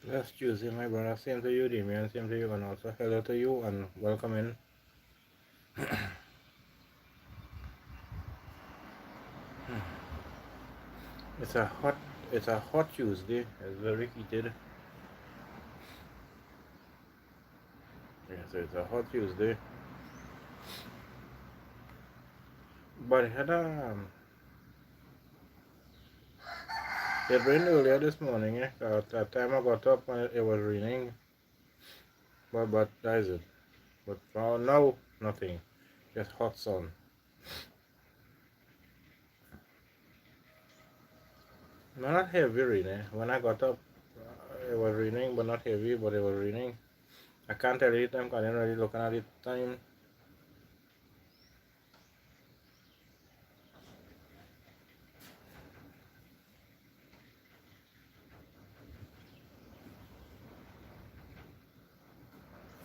Last Tuesday, my brother. Same to you, Damien. Same to you, and also hello to you, and welcome in. It's a hot, it's a hot Tuesday. It's very heated. Yeah, so it's a hot Tuesday. But it had it rained earlier this morning. At that time I got up and it was raining. But that is it. But now nothing. Just hot sun. No, not heavy raining. When I got up, it was raining, but not heavy. But it was raining. I can't tell you the time because I'm already looking at the time.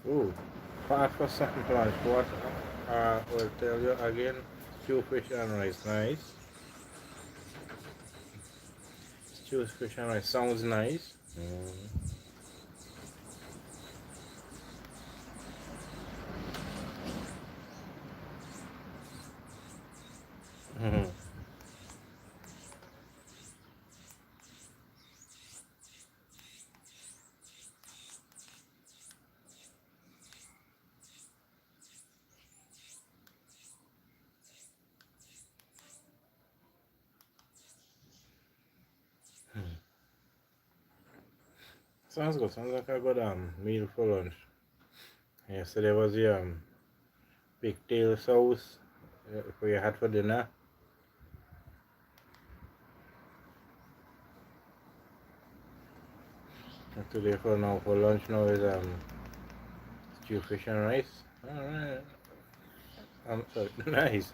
Ooh, fast for something lunch. What I will tell you again, stew fish and rice. Nice. Stew fish and rice sounds nice. Mm. Sounds good. Sounds like a good meal for lunch. Yesterday was the pigtail sauce we had for dinner. And today for lunch now is stew fish and rice. Alright. Sorry, nice.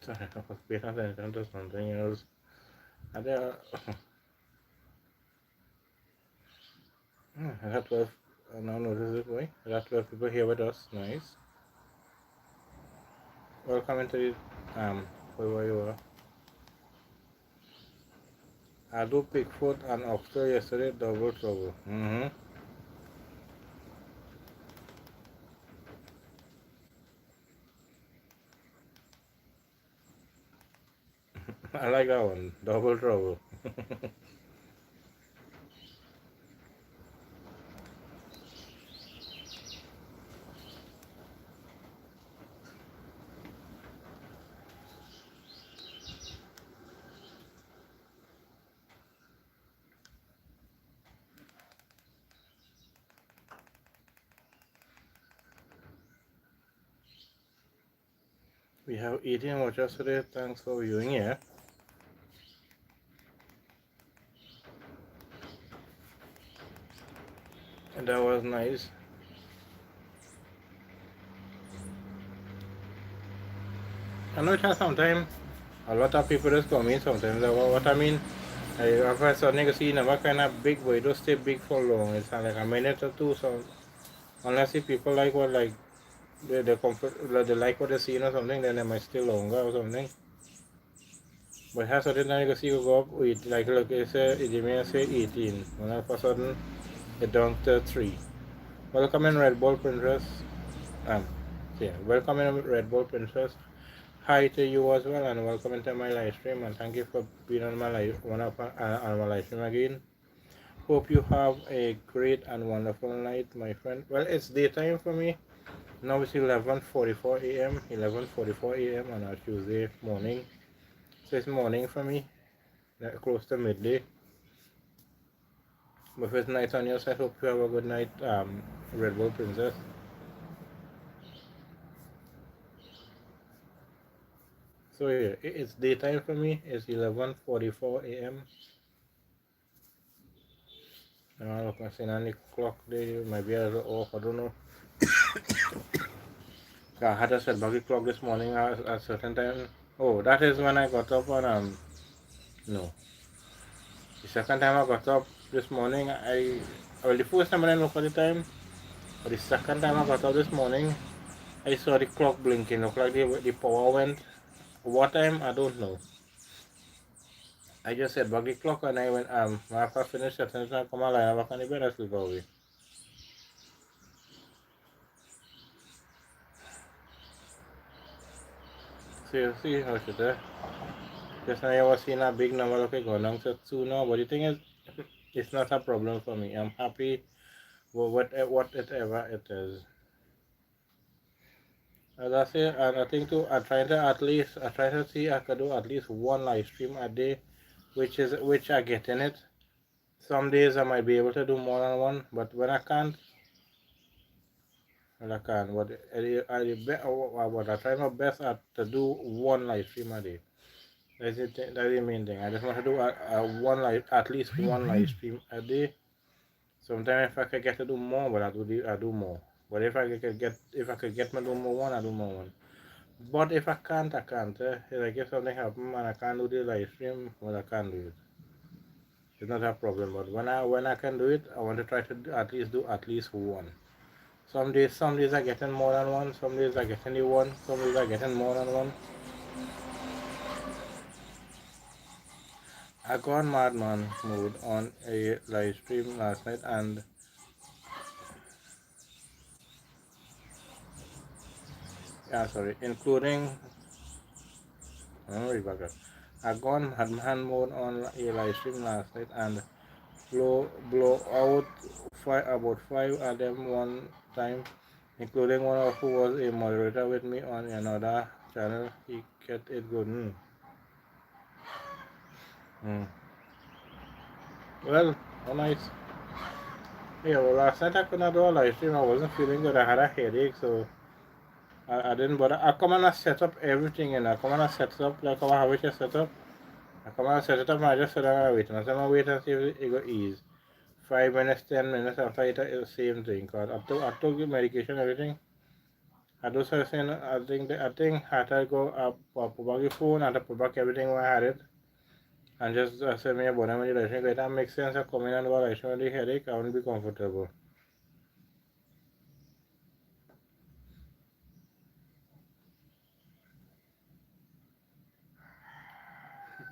Sorry, I was paying attention to something else. And I got 12, I now notice it, boy. I got 12 people here with us. Nice. Welcome into the, where you are. I do Bigfoot and oxtail yesterday, double trouble. I like that one, double trouble. We have 18 watchers today. Thanks for viewing here. And that was nice. I know it has sometimes a lot of people just come in sometimes. What I mean, I've had some niggas see never kind of big, but it don't stay big for long. It's like a minute or two. So unless if people like what like they comfort, they like what they see or something, then they might stay longer or something. But it has certain time you can see you go up with like look it's it may say 18. When all of a sudden it down to 3. Welcome in Red Bull Princess. Yeah, welcome in Red Bull Princess. Hi to you as well, and welcome into my live stream, and thank you for being on my live on my live stream again. Hope you have a great and wonderful night, my friend. Well, it's daytime for me. Now it's 11:44 a.m. 11:44 a.m. on a Tuesday morning. So it's morning for me, close to midday. If it's night on your side, hope you have a good night, Red Bull Princess. So yeah, it's daytime for me. It's 11:44 a.m. And I'm looking at any clock there. Maybe a little off. I don't know. I had a set buggy clock this morning at a certain time. Oh, that is when I got up on no. The second time I got up this morning, well, the first time I didn't look at the time, but the second time I got up this morning, I saw the clock blinking. Looked like the power went. What time? I don't know. I just said buggy clock and I went, after I finished setting I come alive, I can better sleep away. See how should I? Just now I was seeing a big number, okay, going down to 2 now, but the thing is, it's not a problem for me. I'm happy with whatever it is. As I say, and I think too, I try to see I could do at least one live stream a day, which I get in it. Some days I might be able to do more than one, but when I can't, well, I can. But I try my best to do one live stream a day. That's the main thing. I just want to do at least one live stream a day. Sometimes if I could get to do more, but I do more. But if I could get me do more one, I do more one. But if I can't, I can't. Like if something happen and I can't do the live stream, well, I can't do it. It's not a problem. But when I can do it, I want to try to do at least one. Some days I get in more than one. Some days I get in the one. Some days I get in more than one. I got madman mode on a live stream last night, and yeah, sorry, including memory bugger. I got madman mode on a live stream last night and blow out about five of them one time, including one of who was a moderator with me on another channel. He kept it good. Mm. Well, how nice. Yeah, well, last night I could not do a live stream. I wasn't feeling good. I had a headache, so I didn't bother. I come and I set up everything, and I come and I set up like how I have it set up. I come and I set it up, and I just sit down and wait. And I said, I'm wait and see if it go ease. 5 minutes, 10 minutes after it, it's the same thing. Cause I took the medication, everything. I do something. I think I had to go up, put back the phone, I had to put back everything where I had it, and just said me about them. I think that makes sense. I come in and go like show the headache. I won't be comfortable.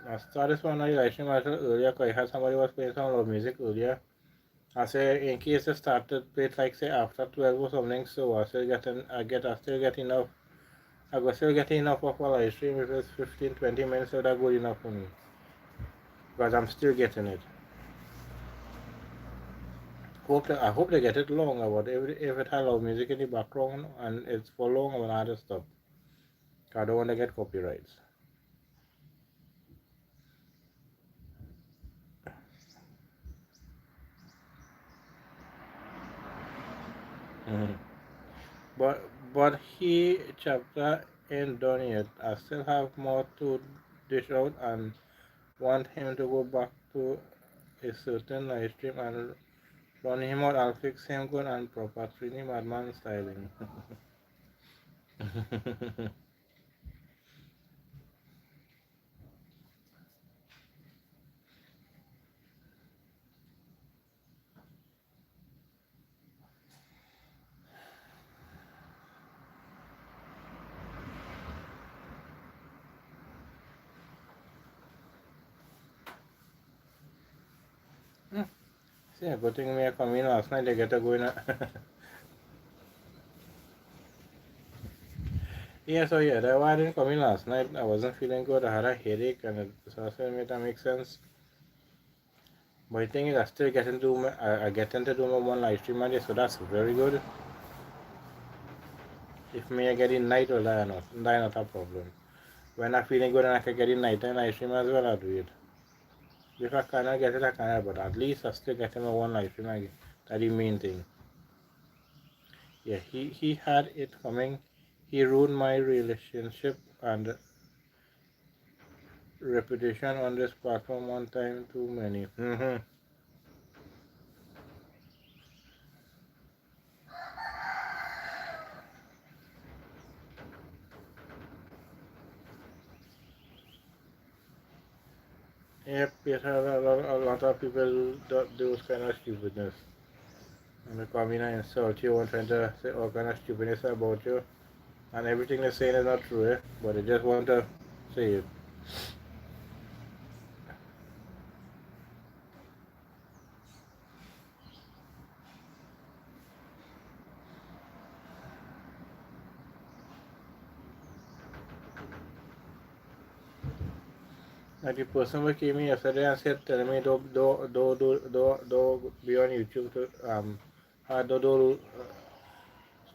I started this one like stream a little earlier because I had somebody was playing some love music earlier. I say in case it started play like say after 12 or something, so I still get enough. I go still get enough of a live stream if it's 15-20 minutes, so that's good enough for me. Because I'm still getting it. I hope they get it longer, but if it has love music in the background and it's for long, I will have to stop. I don't want to get copyrights. Mm-hmm. But he chapter ain't done yet. I still have more to dish out and want him to go back to a certain live stream and run him out. I'll fix him good and proper. Treat him adman styling. See, good thing me I come in last night. They get to go in. Yeah, so yeah, that's why I didn't come in last night. I wasn't feeling good. I had a headache, and so I said, that makes sense. But the thing is, I still get into I get into do my one live stream a day, so that's very good. If me I get in night or that not a problem. When I'm feeling good and I can get in night and live stream as well, I do it. If I cannot get it, I cannot. But at least I still get him a one live stream again. That's the main thing. Yeah, he had it coming. He ruined my relationship and reputation on this platform one time too many. Yep, it has a lot of people do those kind of stupidness. And they come in and insult you and trying to say all kind of stupidness about you. And everything they're saying is not true, eh? But they just want to say it. Like the person who came in yesterday and said, telling me don't be on YouTube to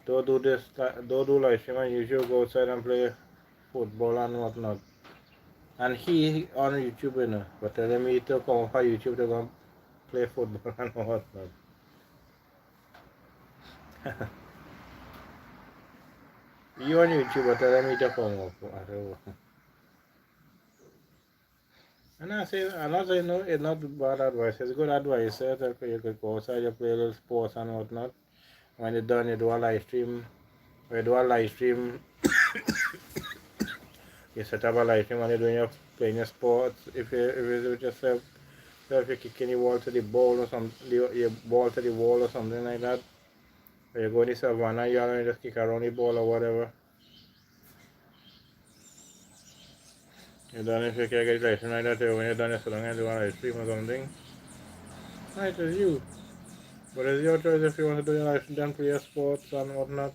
don't do this, don't do live stream on YouTube. Go outside and play football and whatnot. And he on YouTube, you know, but telling me to come off YouTube to go and play football and whatnot. You on YouTube, but telling me to come off. And I'm not saying no, it's not bad advice. It's good advice. You could go outside, you play a little sports and whatnot. When you're done, you do a live stream. When you do a live stream, you set up a live stream when you're doing your playing your sports. If you do yourself, so if you're kicking your ball to the ball or something, your ball to the wall or something like that, or you go in the savannah, you just kick around the ball or whatever. You're done if you can get live stream like that. When you're done, you're so long and do a live stream or something. Right, it's you. But it's your choice if you want to do your live stream, then play your sports and whatnot.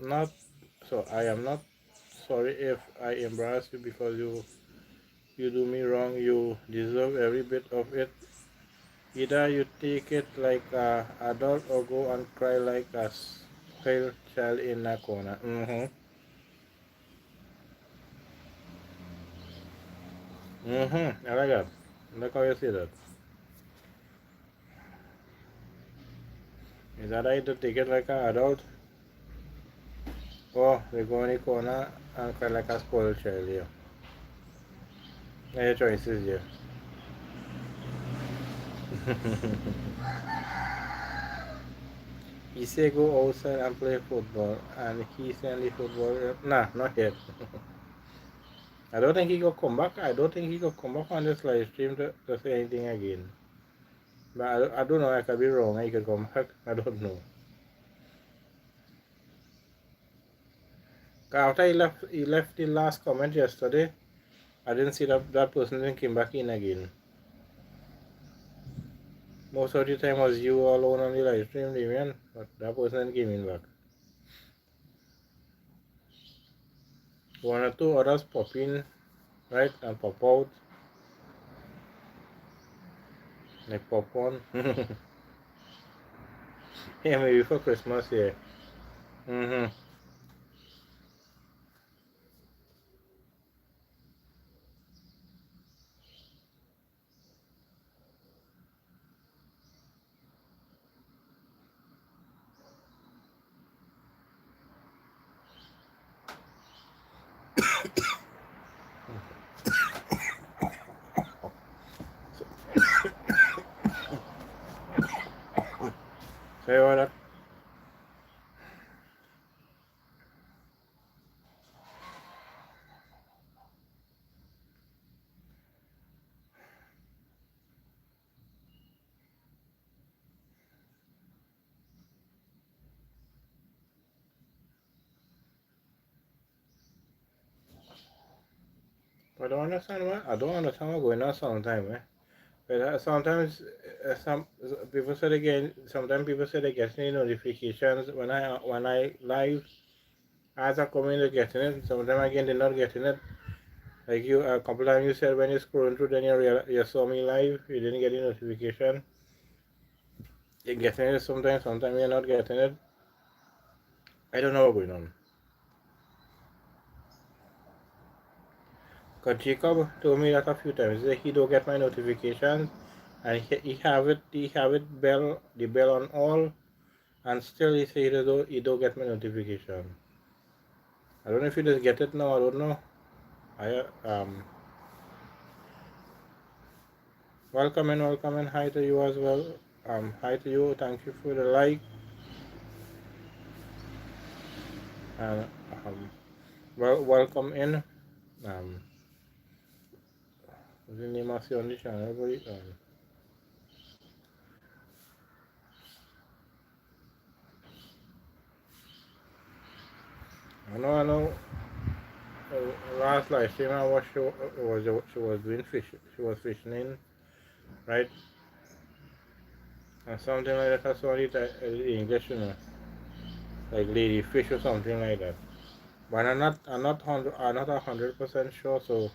Not so I am not sorry if I embarrass you because you do me wrong. You deserve every bit of it. Either you take it like a adult or go and cry like a spoiled child in a corner. I like that. I like how you say that. Is that I to take it like an adult or they go in the corner and cry like a spoiled child? Yeah. Your choices, yeah. He say go outside and play football, and he send the football. Nah, not yet. I don't think he could come back. I don't think he could come back on this live stream to say anything again. But I don't know. I could be wrong. He could come back. I don't know. After he left the last comment yesterday. I didn't see that person then came back in again. Most of the time was you alone on the live stream, Damian, but that person then came in back. One or two others pop in, right, and pop out. Like popcorn. Yeah, maybe for Christmas, yeah. Mm-hmm. Say what? I don't understand what I don't understand what's going on sometimes, eh? But sometimes some people say they get sometimes people say they get any notifications when I live as I come in they getting it. Sometimes again they're not getting it. Like you a couple times you said when you're scrolling through then you saw me live, you didn't get any notification. You're getting it sometimes, sometimes you're not getting it. I don't know what's going on. Because Jacob told me that a few times. He said he don't get my notifications, and he have it the bell on all, and still he say he don't get my notification. I don't know if he just get it now. I don't know. I welcome in. Hi to you as well. Hi to you. Thank you for the like. And welcome in. Um, what's the name of you on the channel, boy? I know. Last live stream I watched, she was doing fish. She was fishing in, right? And something like that. I saw it English, like lady fish or something like that. But I'm not 100% sure, so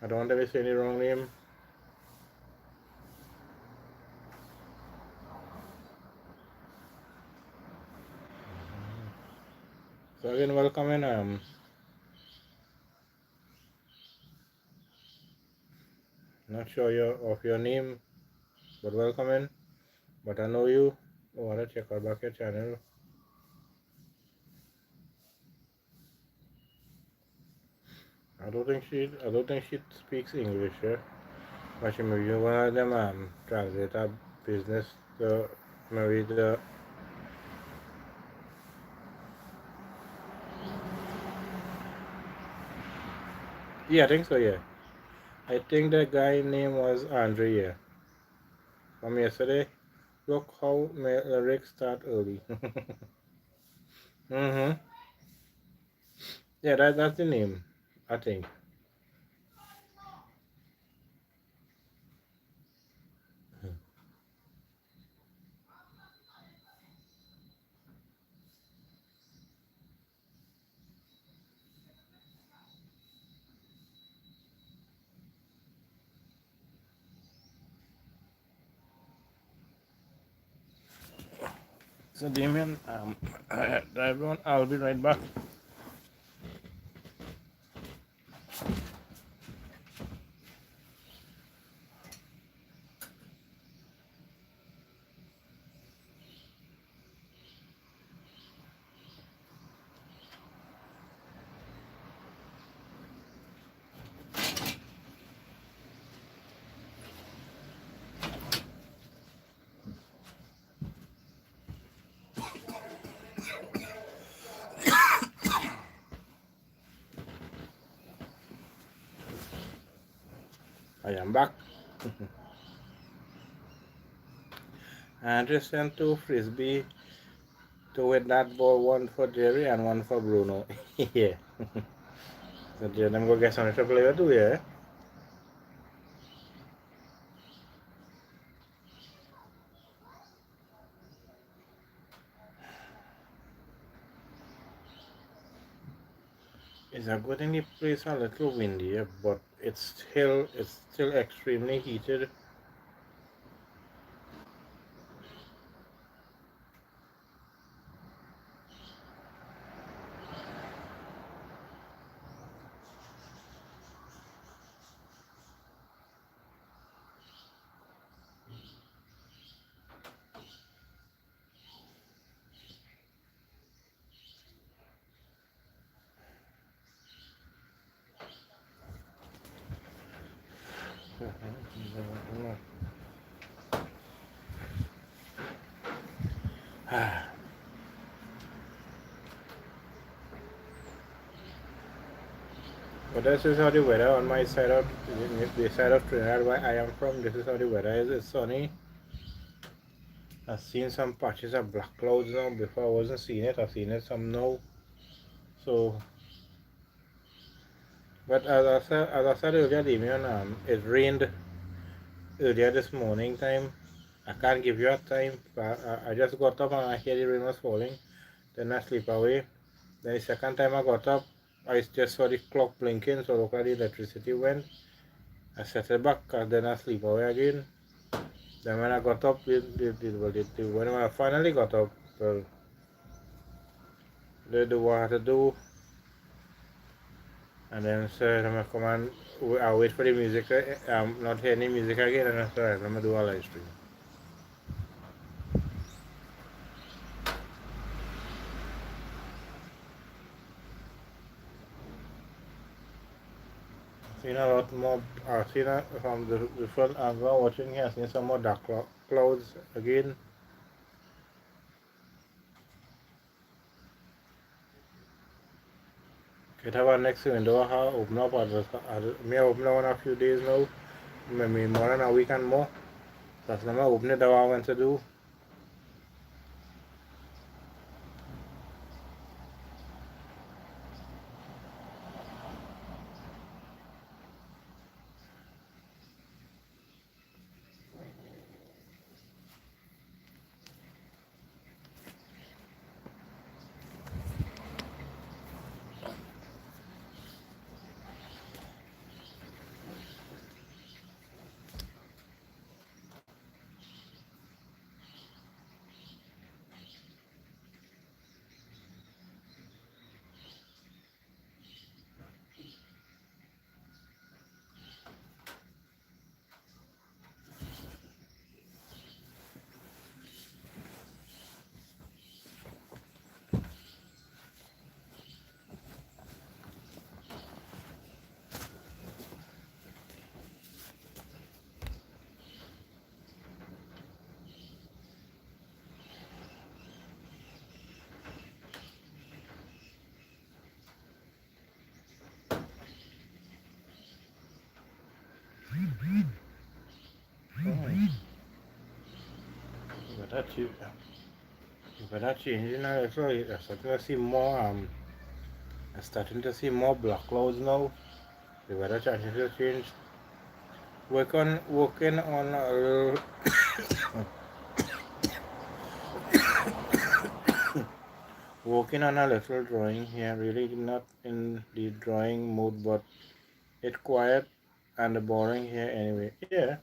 I don't want to say any wrong name. So again, welcome in. Not sure of your name, but welcome in. But I know you. I want to check out back your channel. I don't think she speaks English, yeah. But she maybe one of them translate her business to maybe the. Yeah, I think so. Yeah, I think the guy name was Andre. Yeah, from yesterday. Look how my lyrics start early. Mm-hmm. Yeah, that's the name. I think. So Damien, everyone, I'll be right back. I am back. And just sent two frisbee to with that ball, one for Jerry and one for Bruno. Yeah. So Jerry, them go get something to play with too, yeah. It's a good thing the place a little windy, yeah, but it's still extremely heated. But this is how the weather on my side of the side of Trinidad where I am from. This is how the weather is. It's sunny. I've seen some patches of black clouds now. Before I wasn't seeing it. I've seen it some now. So, but as I said earlier, Damien, it rained earlier this morning time. I can't give you a time. But I just got up and I hear the rain was falling. Then I sleep away. Then the second time I got up, I just saw the clock blinking. So look at the electricity went. I set it back and then I sleep away again. Then when I got up, when I finally got up, well, they do what I had to do, and then said I'm gonna come and I wait for the music. I'm not hearing any music again, and I said, I'm gonna do a live stream. Seen a lot more. I've seen from the front angle watching here. I've seen some more dark clouds again. It have a next window I open up. I open up in a few days now. Maybe more than a week and more. That's not open it. That I want to do. But that's it. But that's changing now. So I'm starting to see more. I'm starting to see more black clouds now. The weather changes to change. Working on working on a little drawing here. Really not in the drawing mode, but it's quiet and boring here anyway. Yeah,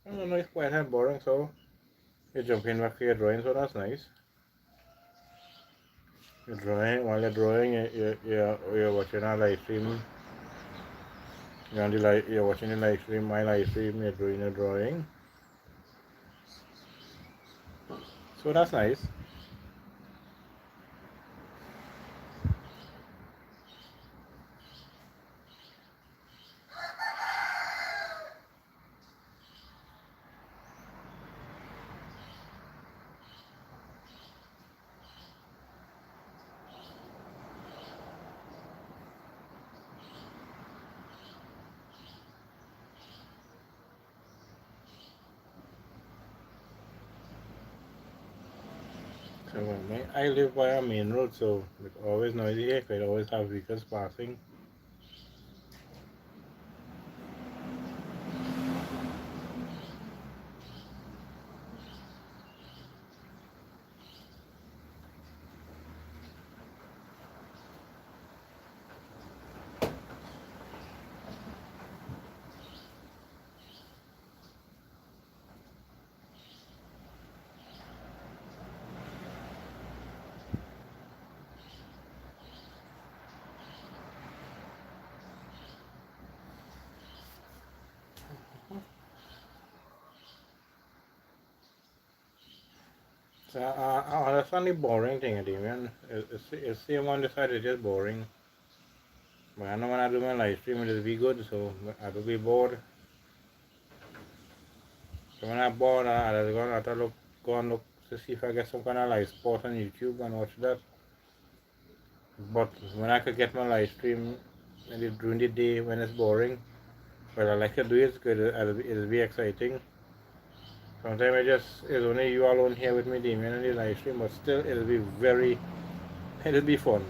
I don't know. It's quiet and boring, so you're jumping back to your drawing, so that's nice. You're drawing while you're drawing. You're watching a live stream. You're watching the live stream. My live stream. You're doing a drawing. So that's nice. So I live by a main road, so it's always noisy here. Could always have vehicles passing. So I understand the boring thing, man. It's same on the side. It's just boring. But I know when I do my live stream, it'll be good. So I will be bored. So when I'm bored, I just go and look to see if I get some kind of live sport on YouTube and watch that. But when I could get my live stream during the day when it's boring, well, I like to do it because it'll be exciting. Sometimes it's only you alone here with me, Damien, in the live stream, but still it'll be fun.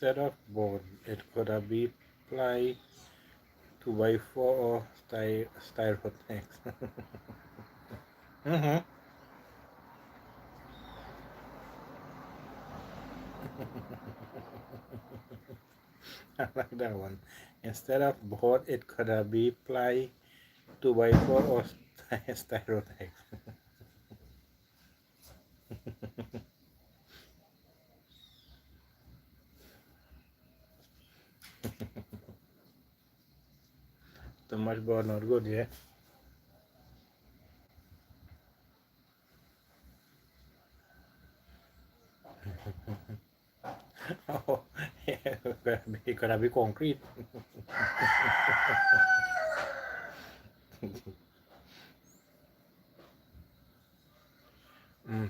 Instead of board, it could have been ply 2x4 or styrotex. Mm-hmm. I like that one. Instead of board, it could have been ply 2x4 or styrotex. Too much board not good, yeah. Oh, yeah, it could have been concrete.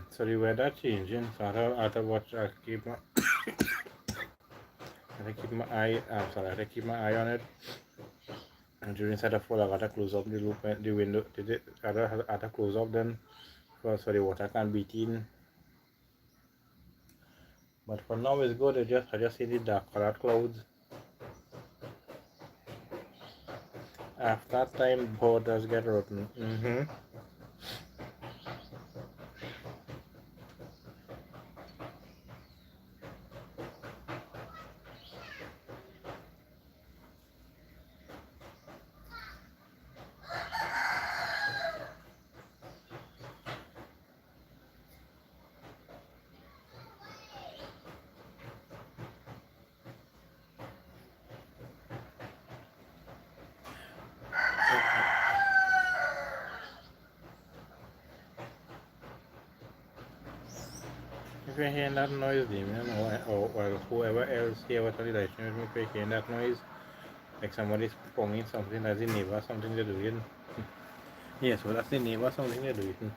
So the weather changing, so I have to watch. I keep my eye. I'm sorry, I keep my eye on it. And during set of fall, I gotta close up the loop, the window. I gotta close up then, so the water can beat in. But for now, it's good. I just see the dark colored clouds. After that time, board does get rotten. If you're hearing that noise, Damien, or whoever else here what the lighting, if you're hearing that noise, like somebody's ponging something, that's the neighbor, something they're doing. Yes, well, that's the neighbor, something they're doing.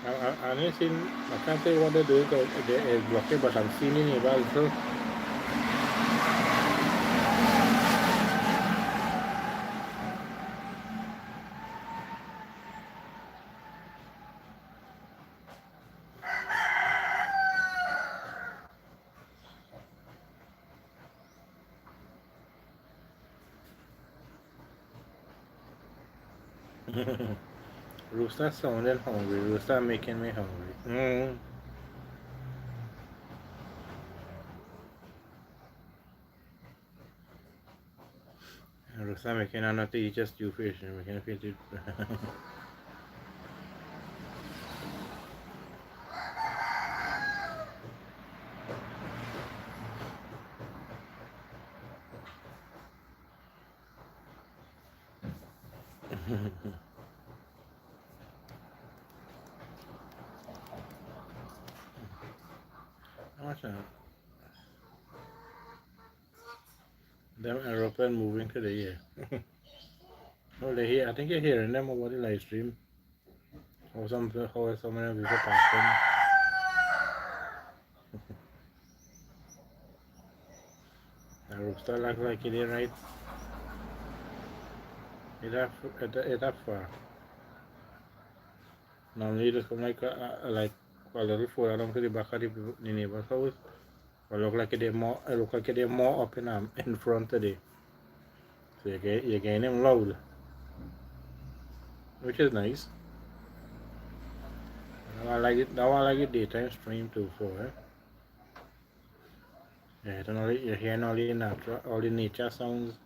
I didn't see, I can't say what they're doing because they're blocking, but I'm seeing the neighbor also. Rooster sounding hungry, Rooster making me hungry. Rooster making another eat just stew fish, making fish it. What's that? Them aeroplane moving to the air. Oh, they hear, I think you're hearing them over the live stream. Or some, how some of them people passing. The rooster like it is right. It up far. Normally it just come like a little further down to the back of the neighbor's house. But look like it more up in front today. So you're getting them loud, which is nice. Now I like it. Now I like it daytime stream too. So yeah, you're hearing all the nature sounds.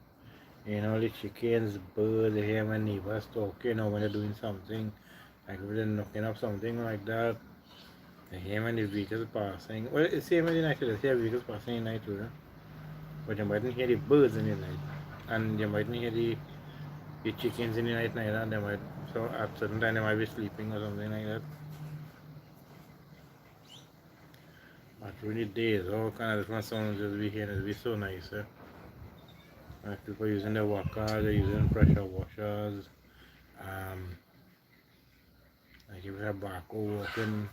You know, the chickens, birds, you hear my neighbors talking, when they're doing something, like if they're knocking up something like that. You hear when the vehicles passing. Well, it's same as the night, you hear vehicles passing at night too, but you mightn't hear the birds in the night, and you mightn't hear the chickens in the night neither. They might, so at certain time they might be sleeping or something like that. But really days, all kind of different sounds just be hearing, it'll be so nice. Like people using the walkers, they're using pressure washers. Um, like if you have backhoe working,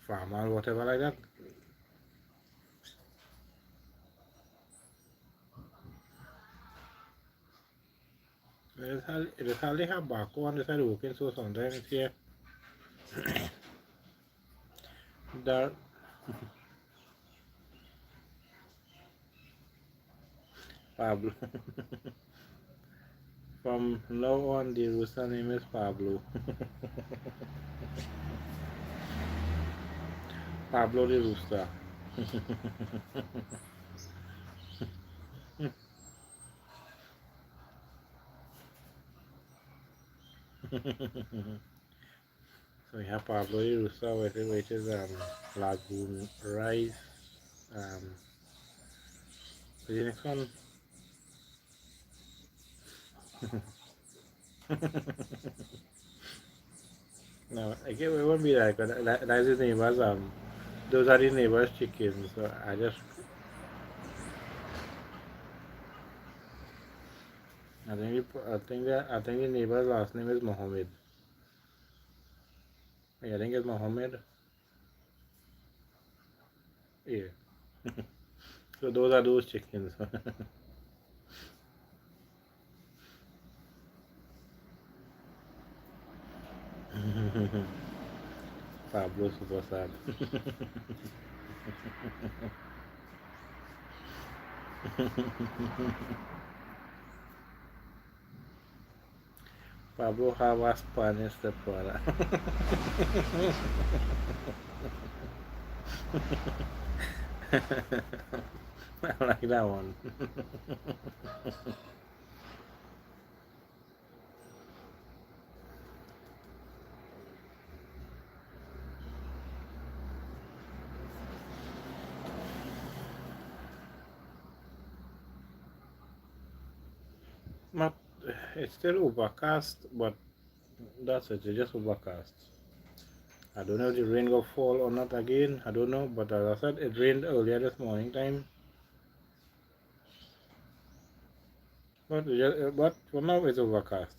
farmer, whatever like that. It is hardly have backhoe on the side working, so sometimes it's here. Dar Pablo. From now on, the rooster name is Pablo. Pablo the rooster. So we have Pablo the rooster, which is lagoon rice. Um, the next one. No, I get it won't be like that's the neighbors. Those are the neighbors' chickens. So I think the neighbor's last name is Mohammed. Yeah, I think it's Mohammed. Yeah. So those are those chickens. Pablo Supersad. Pablo have a Spanish stepfather. I like that one. Not, it's still overcast, but that's it. It's just overcast. I don't know if the rain will fall or not again. I don't know, but as I said, it rained earlier this morning time. But for now, it's overcast.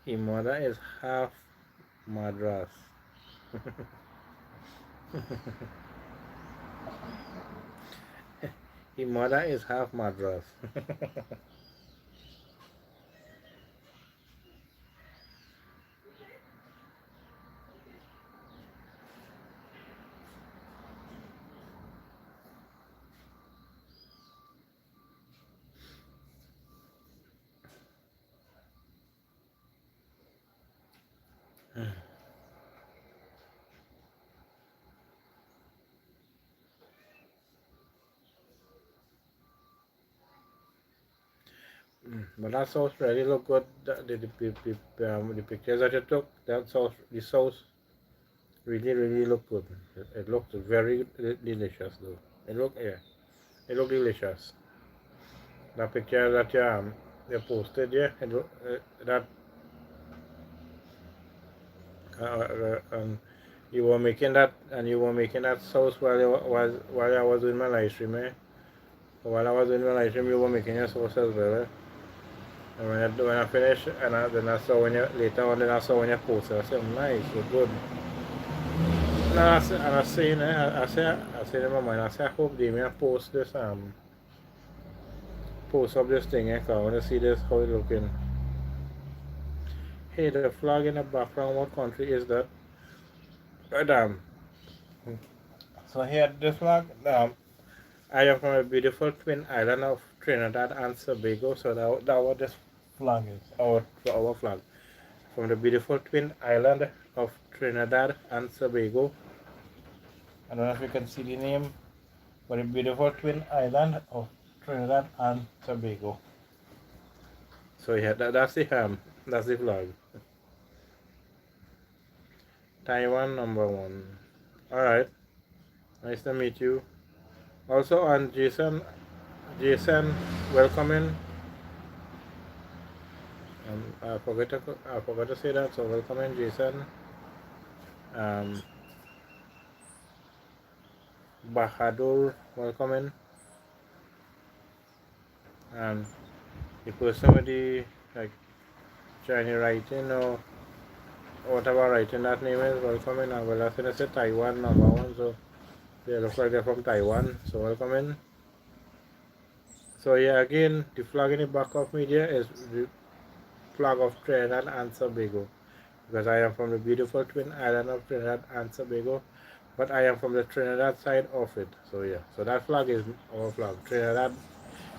His mother is half Madras. His mother is half Madras. But that sauce really look good. The pictures that you took, that sauce, the sauce really look good. It looked very delicious though. It looked delicious. That picture that you posted, yeah, that you were making that and you were making that sauce while I was doing my live stream, eh? While I was doing my live stream, you were making your sauce as well, eh? And when I finished, then I saw when you later on, then I saw when you posted, I said, nice, look good. And I saying, I say in my mind, I say, I hope they may post this, post up this thing, eh? Cause I want to see this, how it looking. Hey, the flag in the background, what country is that? Damn. So here, this flag, I am from a beautiful twin island of Trinidad and Tobago, so that what this flag is, our flag. From the beautiful twin island of Trinidad and Tobago. I don't know if you can see the name, but the beautiful twin island of Trinidad and Tobago. So yeah, that's the flag. Taiwan #1. Alright, nice to meet you. Also on Jason, welcome in. I forgot to say that, so welcome in Jason. Um, Bahadur, welcome in. Um, the person with the like Chinese writing or whatever writing that name is, welcome in. Well, I think it's a Taiwan #1, so they look like they're from Taiwan. So welcome in. So yeah, again, the flag in the back of me there is the flag of Trinidad and Tobago, because I am from the beautiful twin island of Trinidad and Tobago, but I am from the Trinidad side of it. So yeah, so that flag is our flag,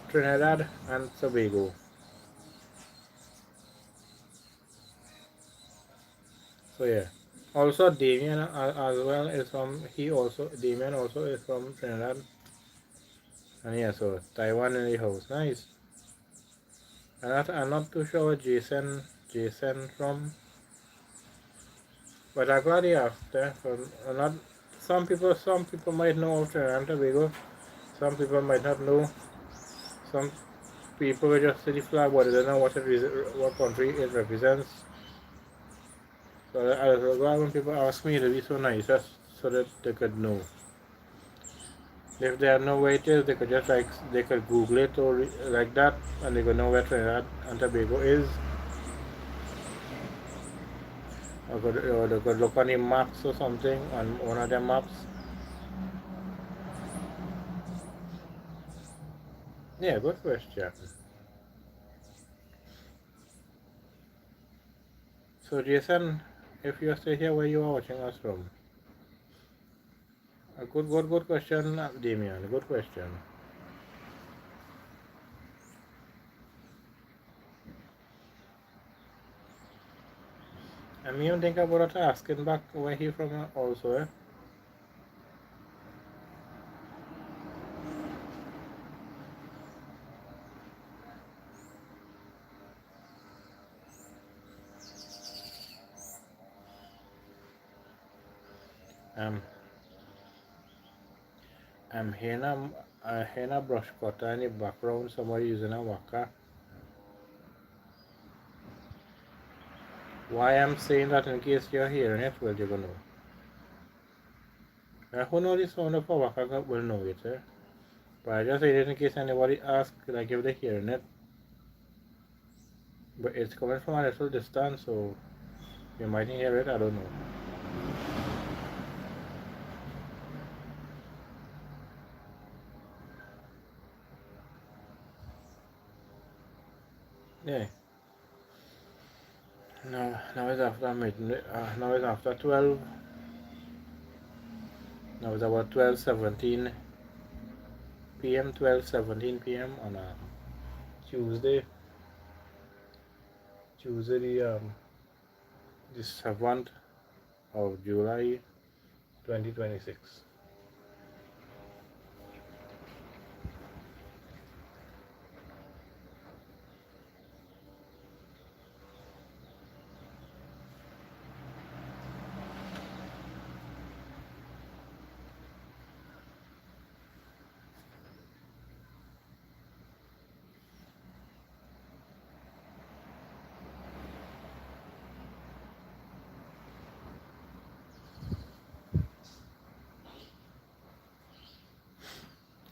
Trinidad and Tobago. So yeah. Also Damien as well is from Damien also is from Trinidad. And yeah, so Taiwan in the house. Nice. I'm not too sure where Jason from, but I'm glad he asked. Not some people might know of Trinidad and Tobago. Some people might not know. Some people will just see the flag, but they don't know what country it represents. So I was glad when people ask me to be so nice, just so that they could know. If they have no way to, they could just they could Google it or like that, and they could know where Trinidad and Tobago is. Or they could look on the maps or something on one of their maps. Yeah, good question. So Jason, if you're still here, where you are watching us from? A good question, Damien. Good question. I mean, think about asking back where he from also. Eh? Um, I'm hearing a brush cutter in the background. Somebody using a waka. Why I'm saying that in case you're hearing it, well, you're gonna know. Who knows the sound of a waka will know it. Eh? But I just say it in case anybody asks, like if they're hearing it. But it's coming from a little distance, so you might hear it. I don't know. Yeah. Now it's after midnight. Now it's after 12. Now it's about 12:17 p.m. 12:17 p.m. on a Tuesday. Tuesday the 7th of July 2026.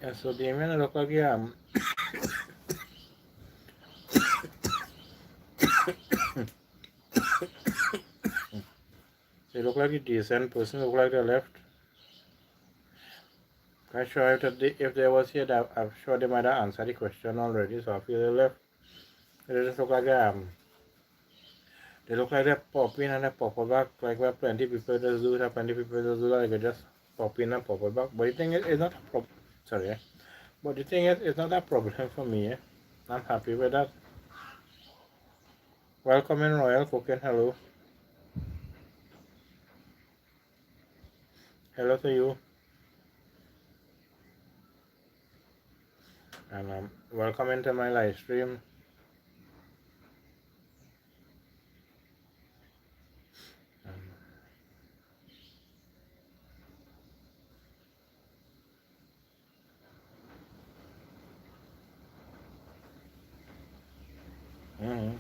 Yeah, so Damien look like they look like a decent person. Look like they left. I'm sure if they was here, I'm sure they might have answered the question already. So I feel they left. They just look like they look like they pop in and they pop back. Like where plenty people just do that. Plenty people just do that. They could just pop in and pop back. But the thing is, it's not a problem. Sorry. But the thing is, it's not a problem for me. I'm happy with that. Welcome in Royal Cooking. Hello. Hello to you. And welcome into my live stream. Mm-hmm.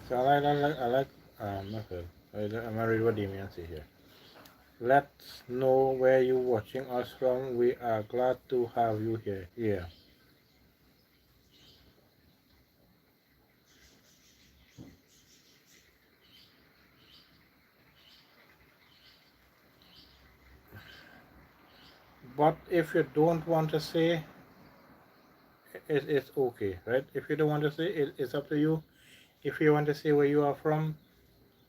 So I like okay. I'm gonna read what Damien say here. Let's know where you're watching us from. We are glad to have you here. Yeah. But if you don't want to say, it's okay, right? If you don't want to say, it's up to you. If you want to say where you are from,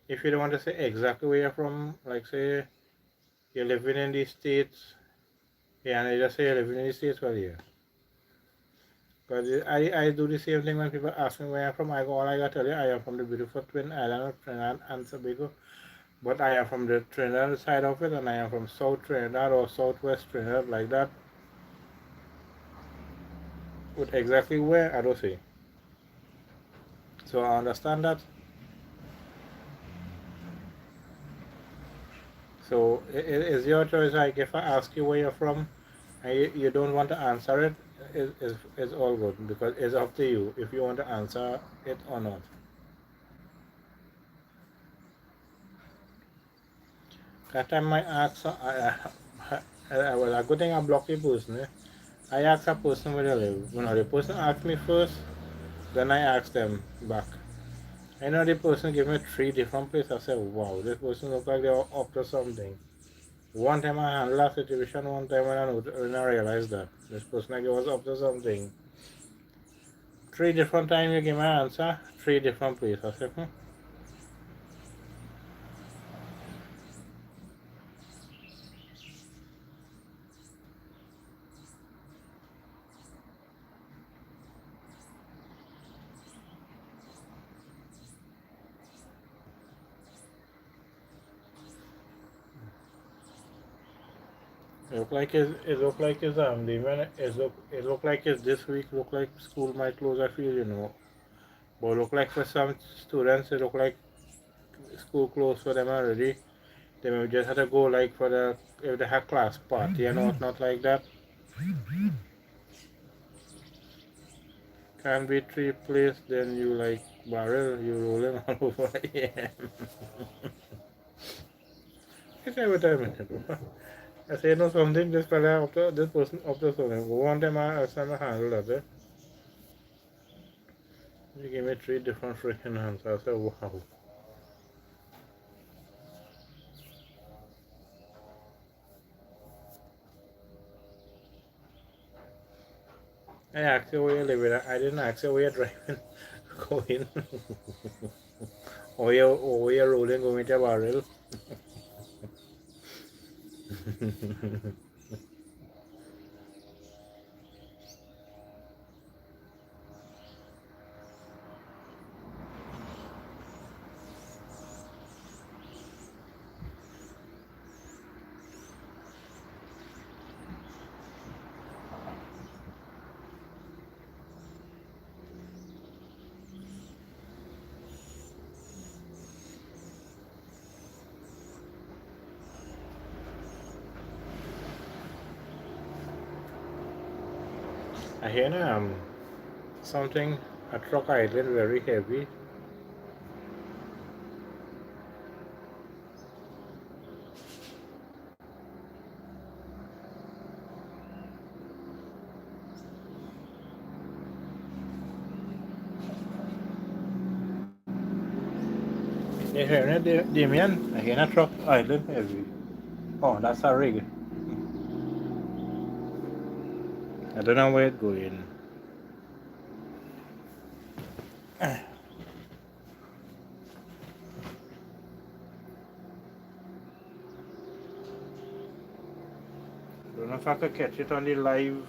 if you don't want to say exactly where you're from, like say you're living in the States, yeah, and you just say you're living in the States, well, yeah. Because I do the same thing when people ask me where I'm from. All I got to tell you, I am from the beautiful Twin Island of Trinidad and Tobago. But I am from the Trinidad side of it, and I am from South Trinidad or Southwest Trinidad, like that. With exactly where, I don't say. So I understand that. So it's your choice. Like if I ask you where you're from, and you don't want to answer it, it's all good because it's up to you if you want to answer it or not. That time I asked, well, a good thing I blocked the person. I asked a person where they live. The person asked me first, then I asked them back. I know the person gave me three different places. I said, wow, this person look like they're up to something. One time I handled a situation, one time when I realized that this person like was up to something. Three different times you give me an answer, three different places. I said, it look like it's it look like it's this week. Look like school might close. I feel. But look like for some students, it look like school closed for them already. They may just have to go like for the if they have class party and whatnot like that. Can be three place, then you like barrel, you rolling all over. Yeah. It's every time. I say no something, this fella up to this person up to something. One time I asked him to handle that. He gave me three different freaking answers. I said, wow. I asked you where you living. I didn't ask you where you're driving, going, or where you're rolling, going to a barrel. I hear something, a truck idling very heavy. You hear it, Damien? I hear a truck idling heavy. Oh, that's a rig. I don't know where it's going. Don't know if I could catch it on the live.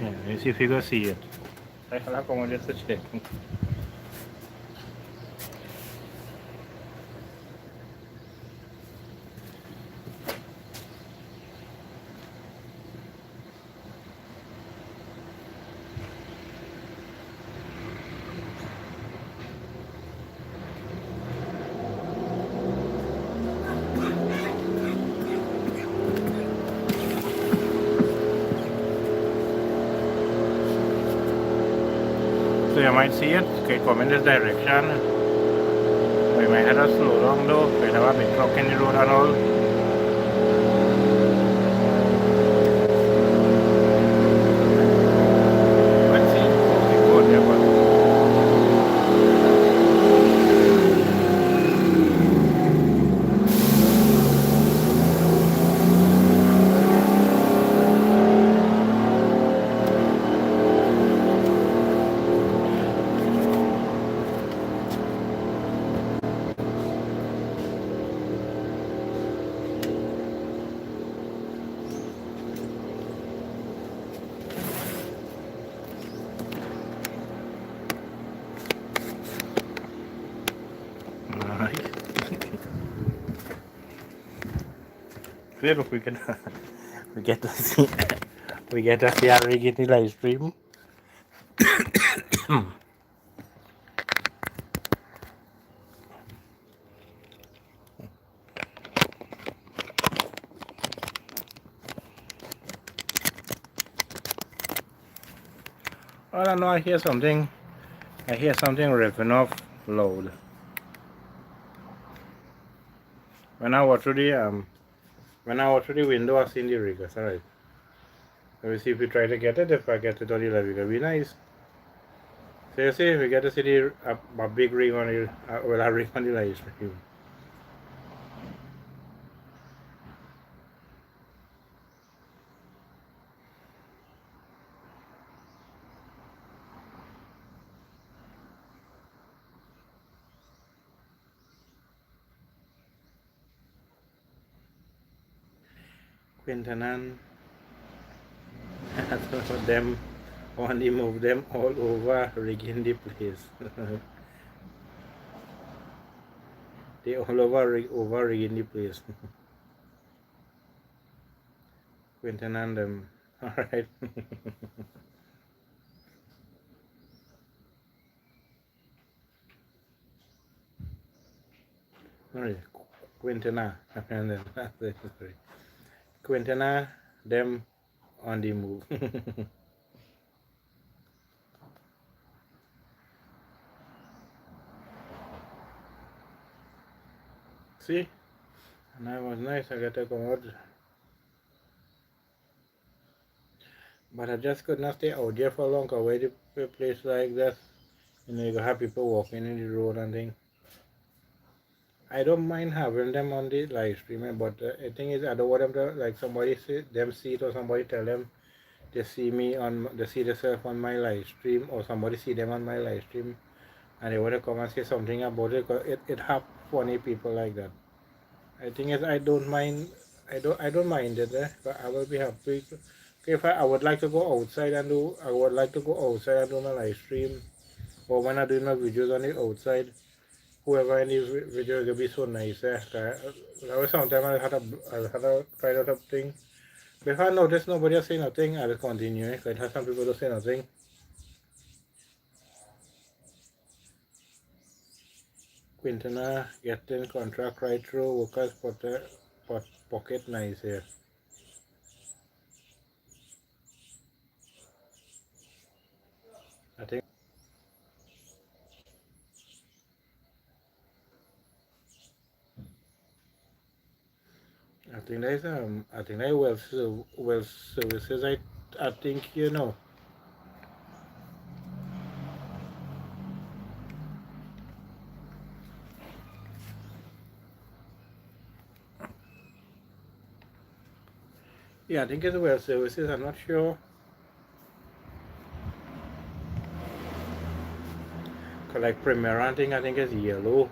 Yeah, let's see if you can see it. I can come just to check. might see it. Okay, come in this direction. We might have to slow down though. We have a big truck in the road and all. Let's see. Okay, good there, but nice. See, look, we can we get to see we get to see how we get the live stream. I don't know. I hear something. I hear something ripping off loud. When I walk through the window, I see the rig. That's alright. Let me see if we try to get it. If I get it on the live, it'll be nice. So you see, if we get to see the a big rig on the well, a rig on the live stream. Quintanan, them on the move, them all over rigging the place. They all over rigging the place. Quintanan, them. Alright. Alright. Quintana, and then sorry. Quintana, them on the move. See? And that was nice. I got to come out. But I just could not stay out there for long because where the place like this, you know, you have people walking in the road and things. I don't mind having them on the live stream, but the thing is, I don't want them to, like, somebody see it, or somebody tell them they see themselves on my live stream, or somebody see them on my live stream and they want to come and say something about it, because it have funny people like that. I think is, I don't mind it, but I will be happy if I would like to go outside and do my live stream, or when I do my videos on the outside. Whoever in the video will be so nice. Sometimes I had a try out of thing. But if I notice nobody else say nothing, I will continue. Because it has some people don't say nothing. Quintana getting contract right through, workers pocket nice here. I think that well services, I think, you know. Yeah, I think it's well services, I'm not sure. Like Primera, I think it's yellow.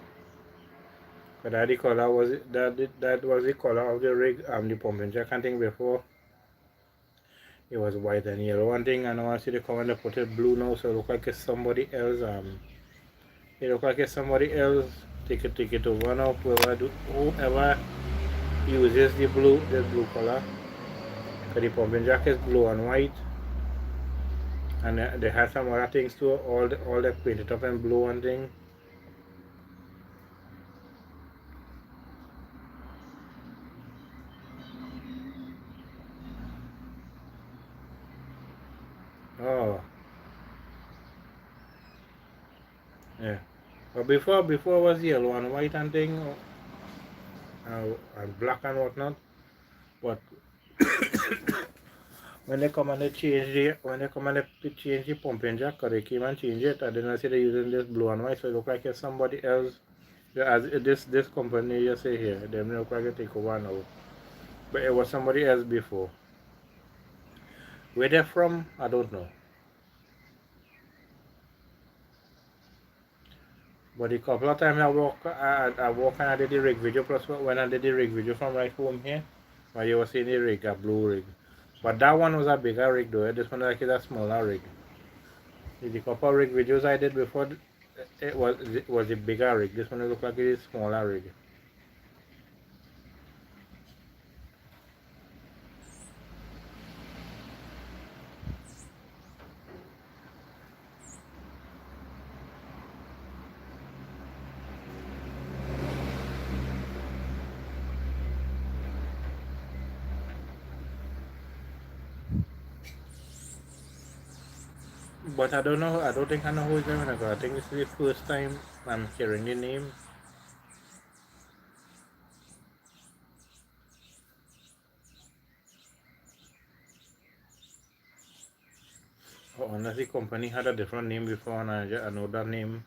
But that the color was that was the color of the rig, the pumping jack, I think before. It was white and yellow one thing, and now I see the cover and they put it blue now, so it look like it's somebody else. It look like it's somebody else. Take it over now. Whoever uses the blue color. So the pumping jack is blue and white, and they have some other things too. All they painted up in blue and thing. Oh, Yeah. But before was yellow and white and thing, and black and whatnot. But when they come and they change they change the pumping jack, or they came and change it, and then I see they're using this blue and white, so it look like it's somebody else. Yeah, as this company you say here, they look like they take over now. But it was somebody else before. Where they're from, I don't know. But a couple of times I walk and I did the rig video, plus when I did the rig video from right home here, where you were seeing the rig, a blue rig. But that one was a bigger rig though, this one like is a smaller rig. The couple of rig videos I did before, it was a bigger rig. This one look like it is smaller rig. But I don't know, I don't think I know who is going to go. I think this is the first time I'm hearing the name. Unless the company had a different name before and I know that name.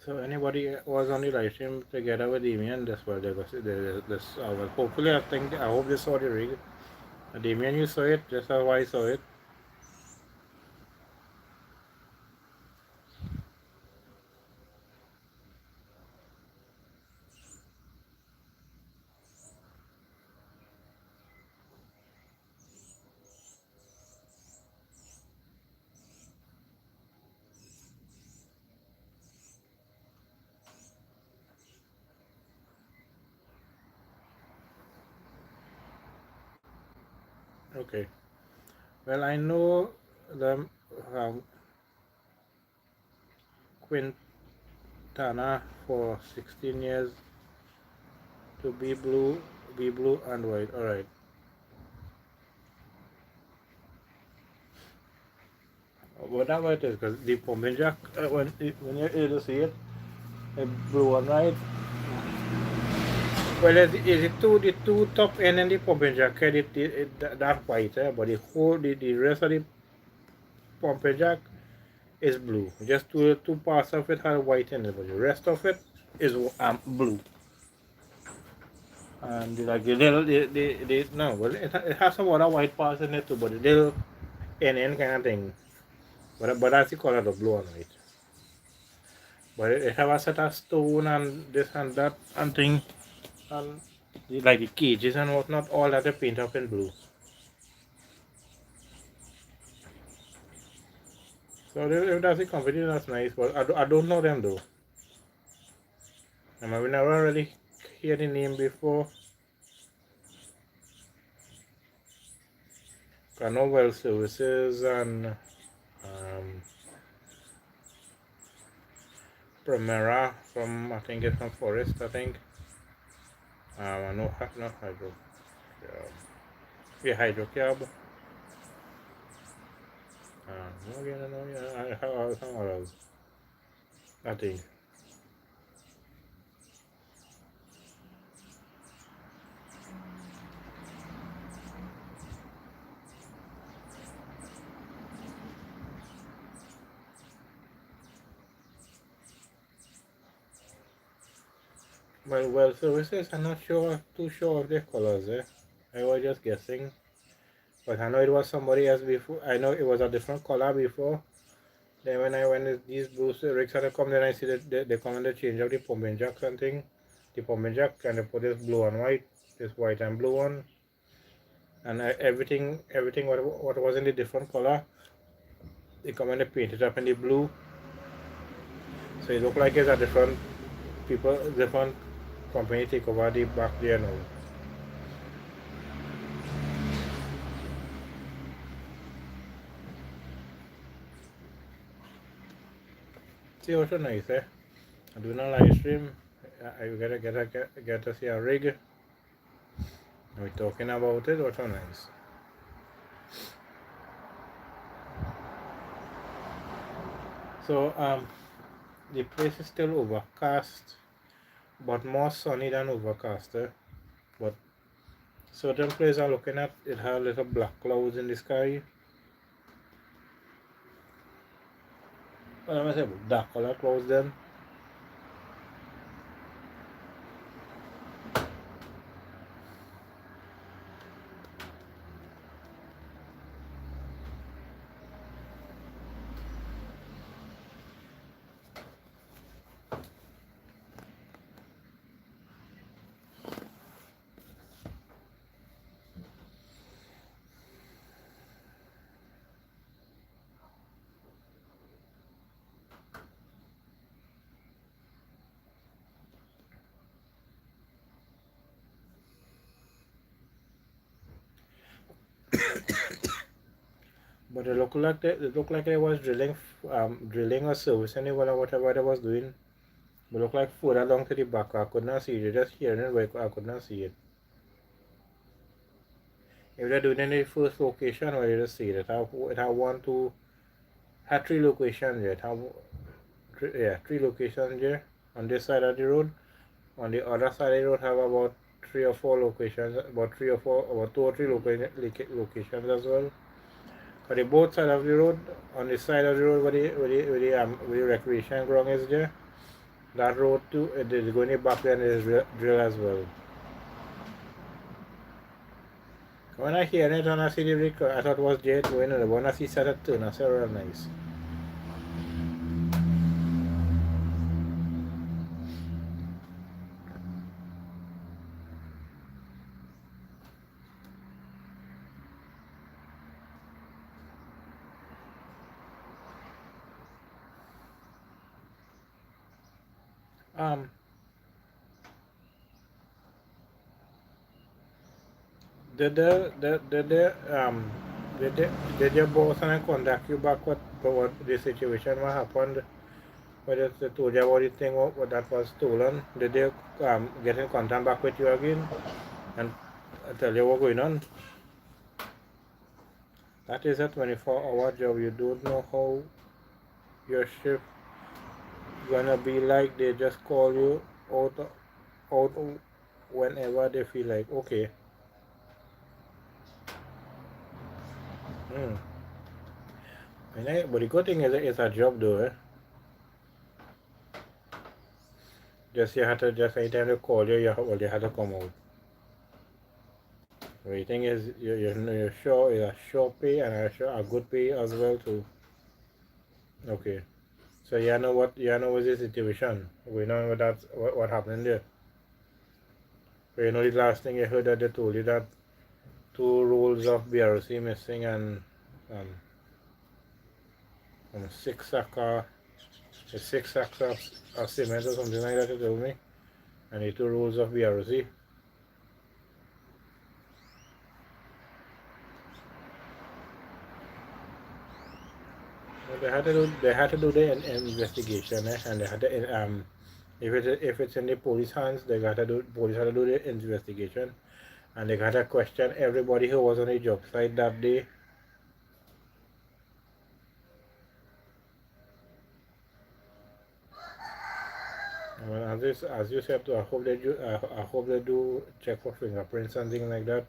So anybody was on the live stream together with Damien, that's what they was this hopefully I hope they saw the rig. Damien, you saw it, that's how I saw it. Okay. Well, I know the Quintana for 16 years to be blue and white. All right. Whatever it is, because the pumping jack, when you're able to see it, blue and white. Well, is it the two top end and the pumping jack, that white, but the rest of the pumping jack is blue. Just two parts of it have white in it, but the rest of it is blue. And like the little, no, well, it has some other white parts in it too, but the little end kind of thing. But that's the color of blue and white. But it have a set of stone and this and that and thing, and like the cages and whatnot, all that they paint up in blue. So if that's the company, that's nice. But I don't know them though. I mean, we never really hear the name before. I know Well Services and Primera from, I think it's from Forest, I think. I know not Hydro. Yeah, Hydro Cab. No, yeah, no, yeah. I have some others, I think. Well Services, I'm not too sure of their colors, eh? I was just guessing. But I know it was somebody else before. I know it was a different color before. Then when these blue rigs had come, then I see that they come and they change out the pumping jacks and thing. The pumping jack and they put this blue and white, this white and blue one. And everything what was in the different color, they come and they paint it up in the blue. So it look like it's a different company take over the back there now. See, also nice, eh? I'm doing a live stream. I gotta get to see a rig. We're talking about it. What nice. So the place is still overcast, but more sunny than overcast. But certain places I'm looking at, it has little black clouds in the sky. What am I saying? Dark color clouds then. But it looked like they was drilling a service anyway or whatever they was doing. But looked like further along to the back. I could not see it. Just hearing it, but I could not see it. If they're doing any first location, where you just see it. It have one, two, had three locations there. It have three locations there on this side of the road. On the other side of the road have about three or four locations, about two or three locations as well. For the both side of the road, on the side of the road where the recreation ground is there, that road too, it is going back there and is drill as well. When I hear it and I see the vehicle, I thought it was jet going, and when I see set turn, I said, real nice. Um, did the did the did your boss and contact you back what the situation what happened? Whether they told you about the thing what that was stolen? Did they get in contact back with you again and tell you what going on? That is a 24-hour job. You don't know how your shift gonna be like. They just call you out whenever they feel like. Okay. Hmm. But the good thing is it's a job though. Just you have to just anytime they call you, you have to come out. The thing is you're sure it's a sure pay and a good pay as well too. Okay. So you know what's the situation. We know what happened there. But you know the last thing you heard that they told you that two rolls of BRC missing and um, six sacks of cement or something like that they told me. And the two rolls of BRC. Well, they had to do the investigation, and they had to if it's in the police hands, police had to do the investigation, and they had to question everybody who was on the job site that day. Well, as you said, I hope they do check for fingerprints and things like that.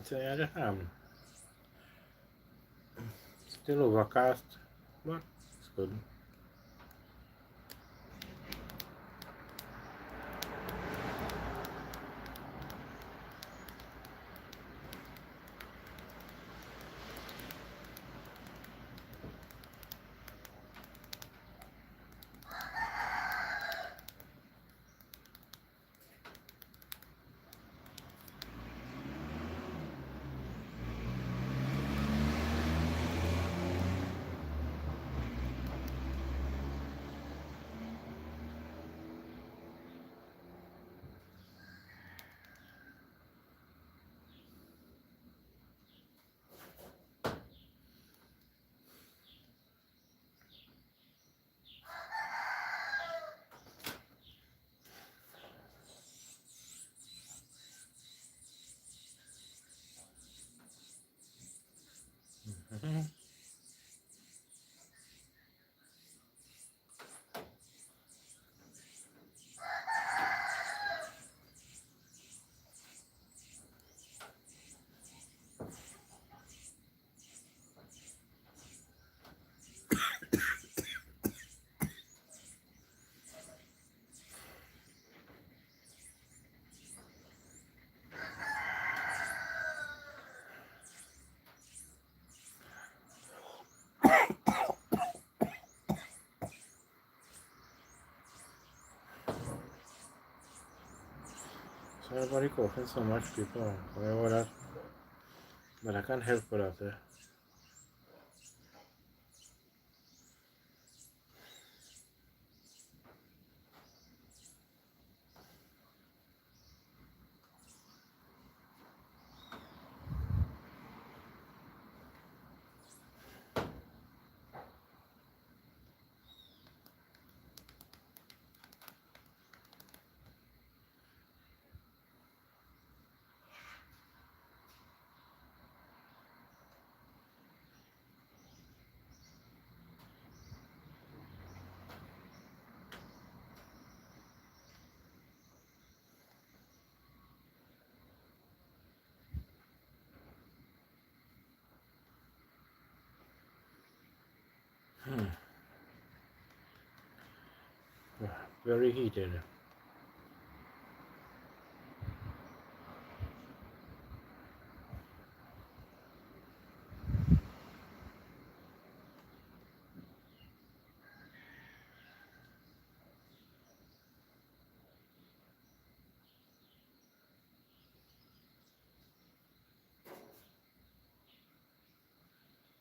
So yeah, just, still overcast, but it's good. Mhm. So everybody coughing so much, people, whatever that, but I can't help for that. Hmm. Very heated.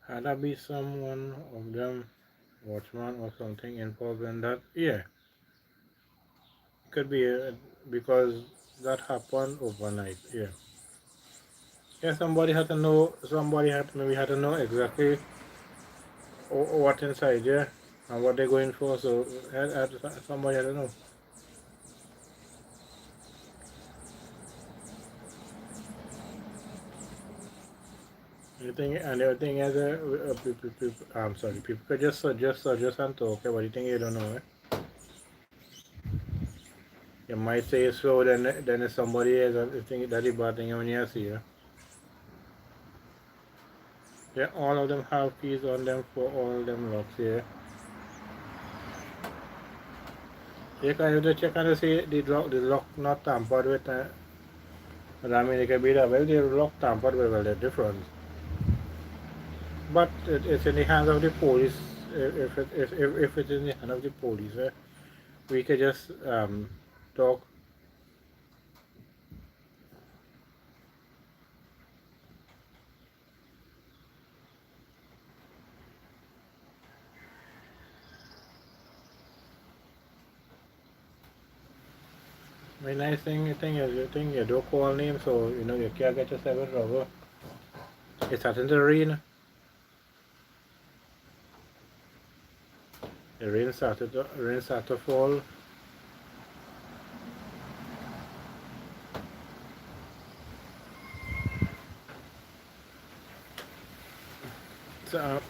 Had there be someone of them, watchman or something, involved in that? Yeah, could be because that happened overnight. Yeah, yeah. Somebody had to know. Somebody had maybe had to know exactly what inside. Yeah, and what they're going for. So somebody had to know. The thing and the other thing is, I'm sorry, people could just suggest and talk about the thing you don't know. You might say so, then if somebody else think that the bad thing when you see. Yeah, all of them have keys on them for all them locks. Yeah, you can have to check and see the lock not tampered with. But I mean, it can be that well, the lock tampered with, well, they're different. But it's in the hands of the police. If it's in the hands of the police, we could just talk. My nice thing is you think you don't call names, so you know you can't get yourself in trouble. It's starting to rain. The rain started to fall. So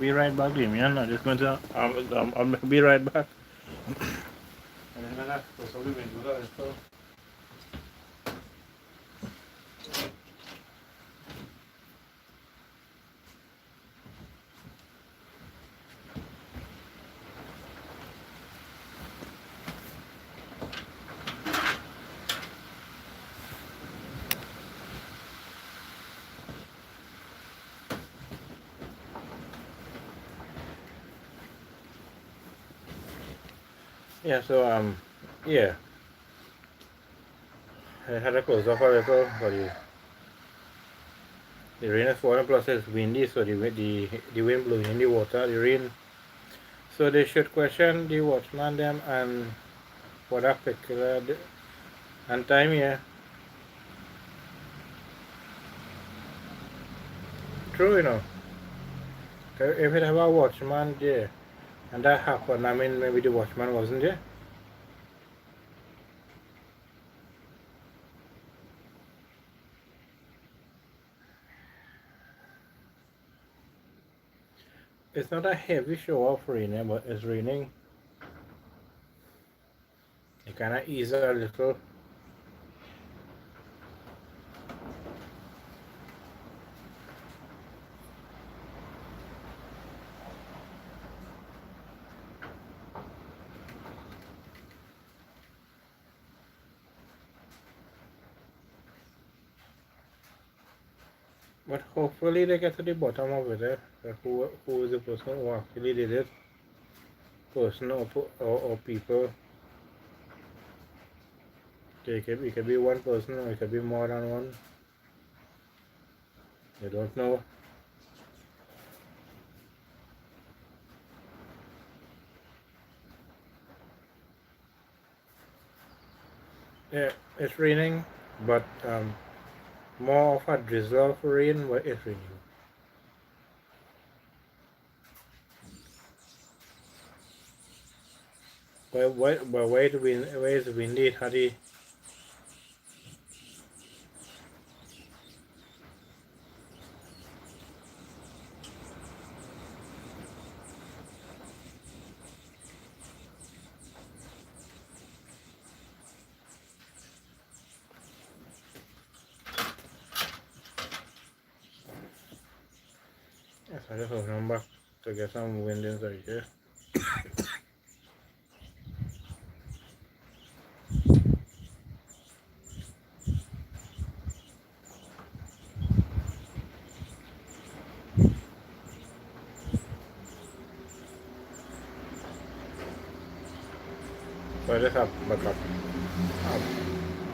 be right back, Damien. I'm just going to I'll be right back. And then I'm gonna close all the windows and stuff. Yeah, so yeah, I had to close off a little, but the rain is falling, plus it's windy, so the wind blowing in the water, the rain. So they should question the watchman them and for that particular and time, yeah. True, you know. If it have a watchman there and that happened, I mean maybe the watchman wasn't there. It's not a heavy show of rain, but it's raining. It kinda ease a little. But hopefully they get to the bottom of it, like who is the person who actually did it. Person or people. Okay, it could be one person or it could be more than one. You don't know. Yeah, it's raining, but more of a drizzle of rain, but it's raining. But why is windy, Harry? Yes, I just open back to get some wind inside here. So I just have back up.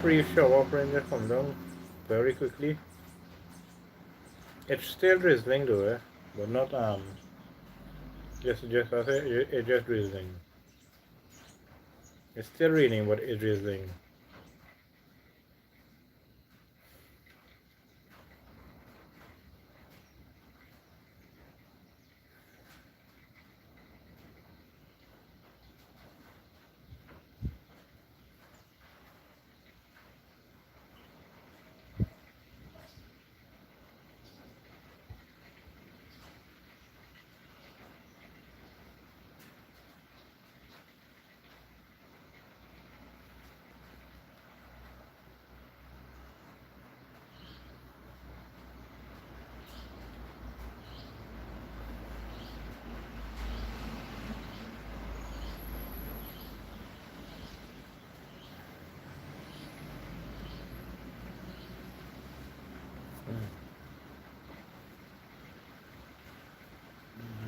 Pretty shower of rain just come down very quickly. It's still drizzling though, but not just I say it's just drizzling. It's still raining, but it's drizzling.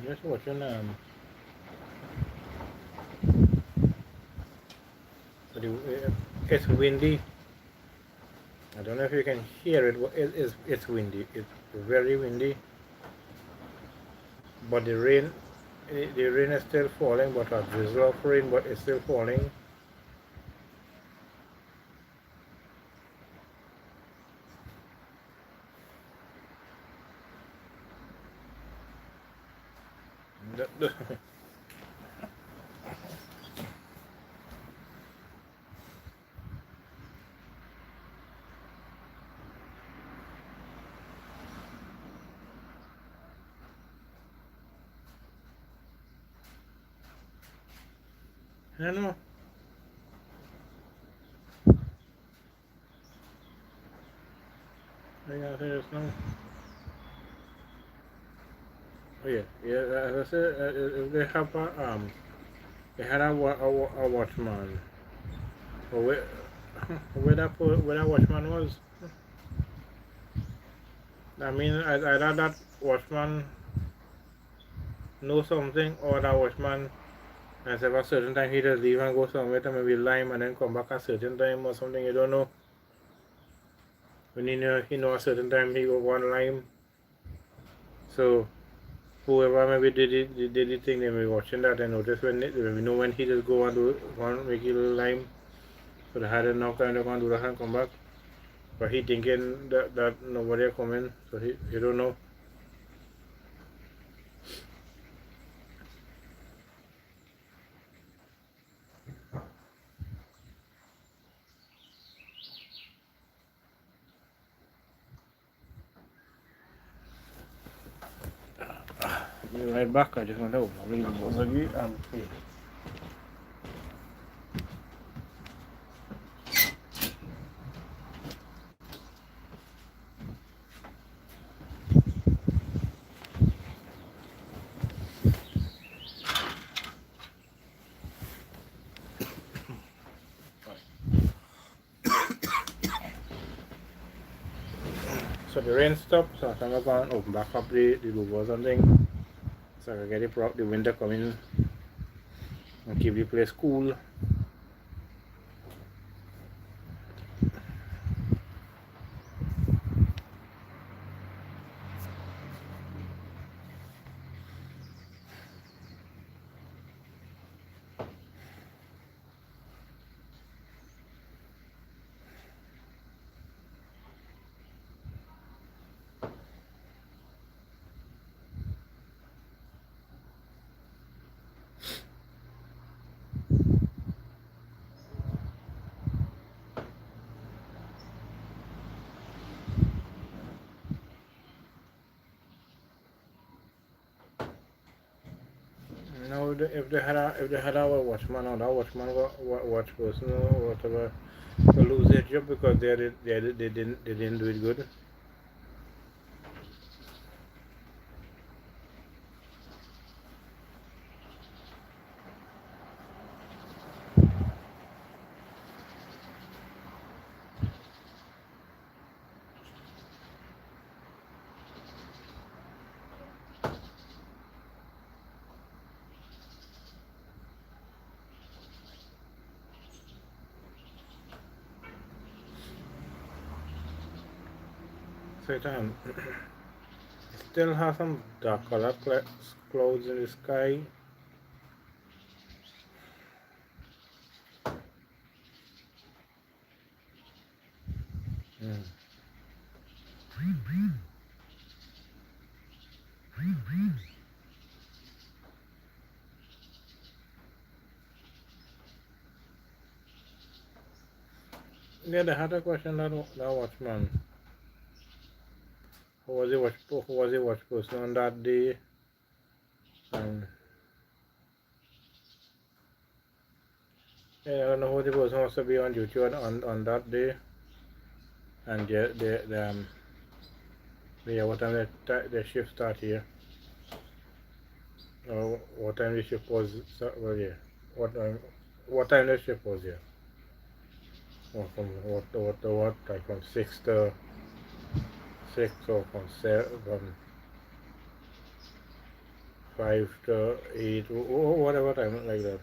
Just watching it's windy. I don't know if you can hear it, but it's windy. It's very windy. But the rain is still falling, but a drizzle of rain, but it's still falling. I don't know. I gotta say this now. Oh yeah, yeah. As I said, if they have they had a watchman. But where that watchman was, I mean, either that watchman know something or that watchman And so a certain time he just leave and go somewhere to maybe Lime and then come back a certain time or something, you don't know. When he know a certain time he go on Lime. So whoever maybe did the thing, they may be watching that and notice when we know when he just go and do one make it Lime. So they had enough time to go and do that and come back. But he thinking that nobody coming, so he don't know. Be right back, I just want to read the book again and pay. So the rain stopped, so I'm going to open back up the loop or something. So I can get the winter coming and keep the place cool. Now if they had our watchman or that watchman watch person or whatever to lose their job because they didn't do it good. So it still has some dark color clouds in the sky. Mm. Yeah, they had a question that watchman. Who was the watch person on that day? And yeah, I don't know who the person was to be on duty on that day. And yeah, what time the shift start here? Or what time the shift was? Well, yeah. What time the shift was here? From what? Like from 6 or from 5 to 8 or whatever time like that.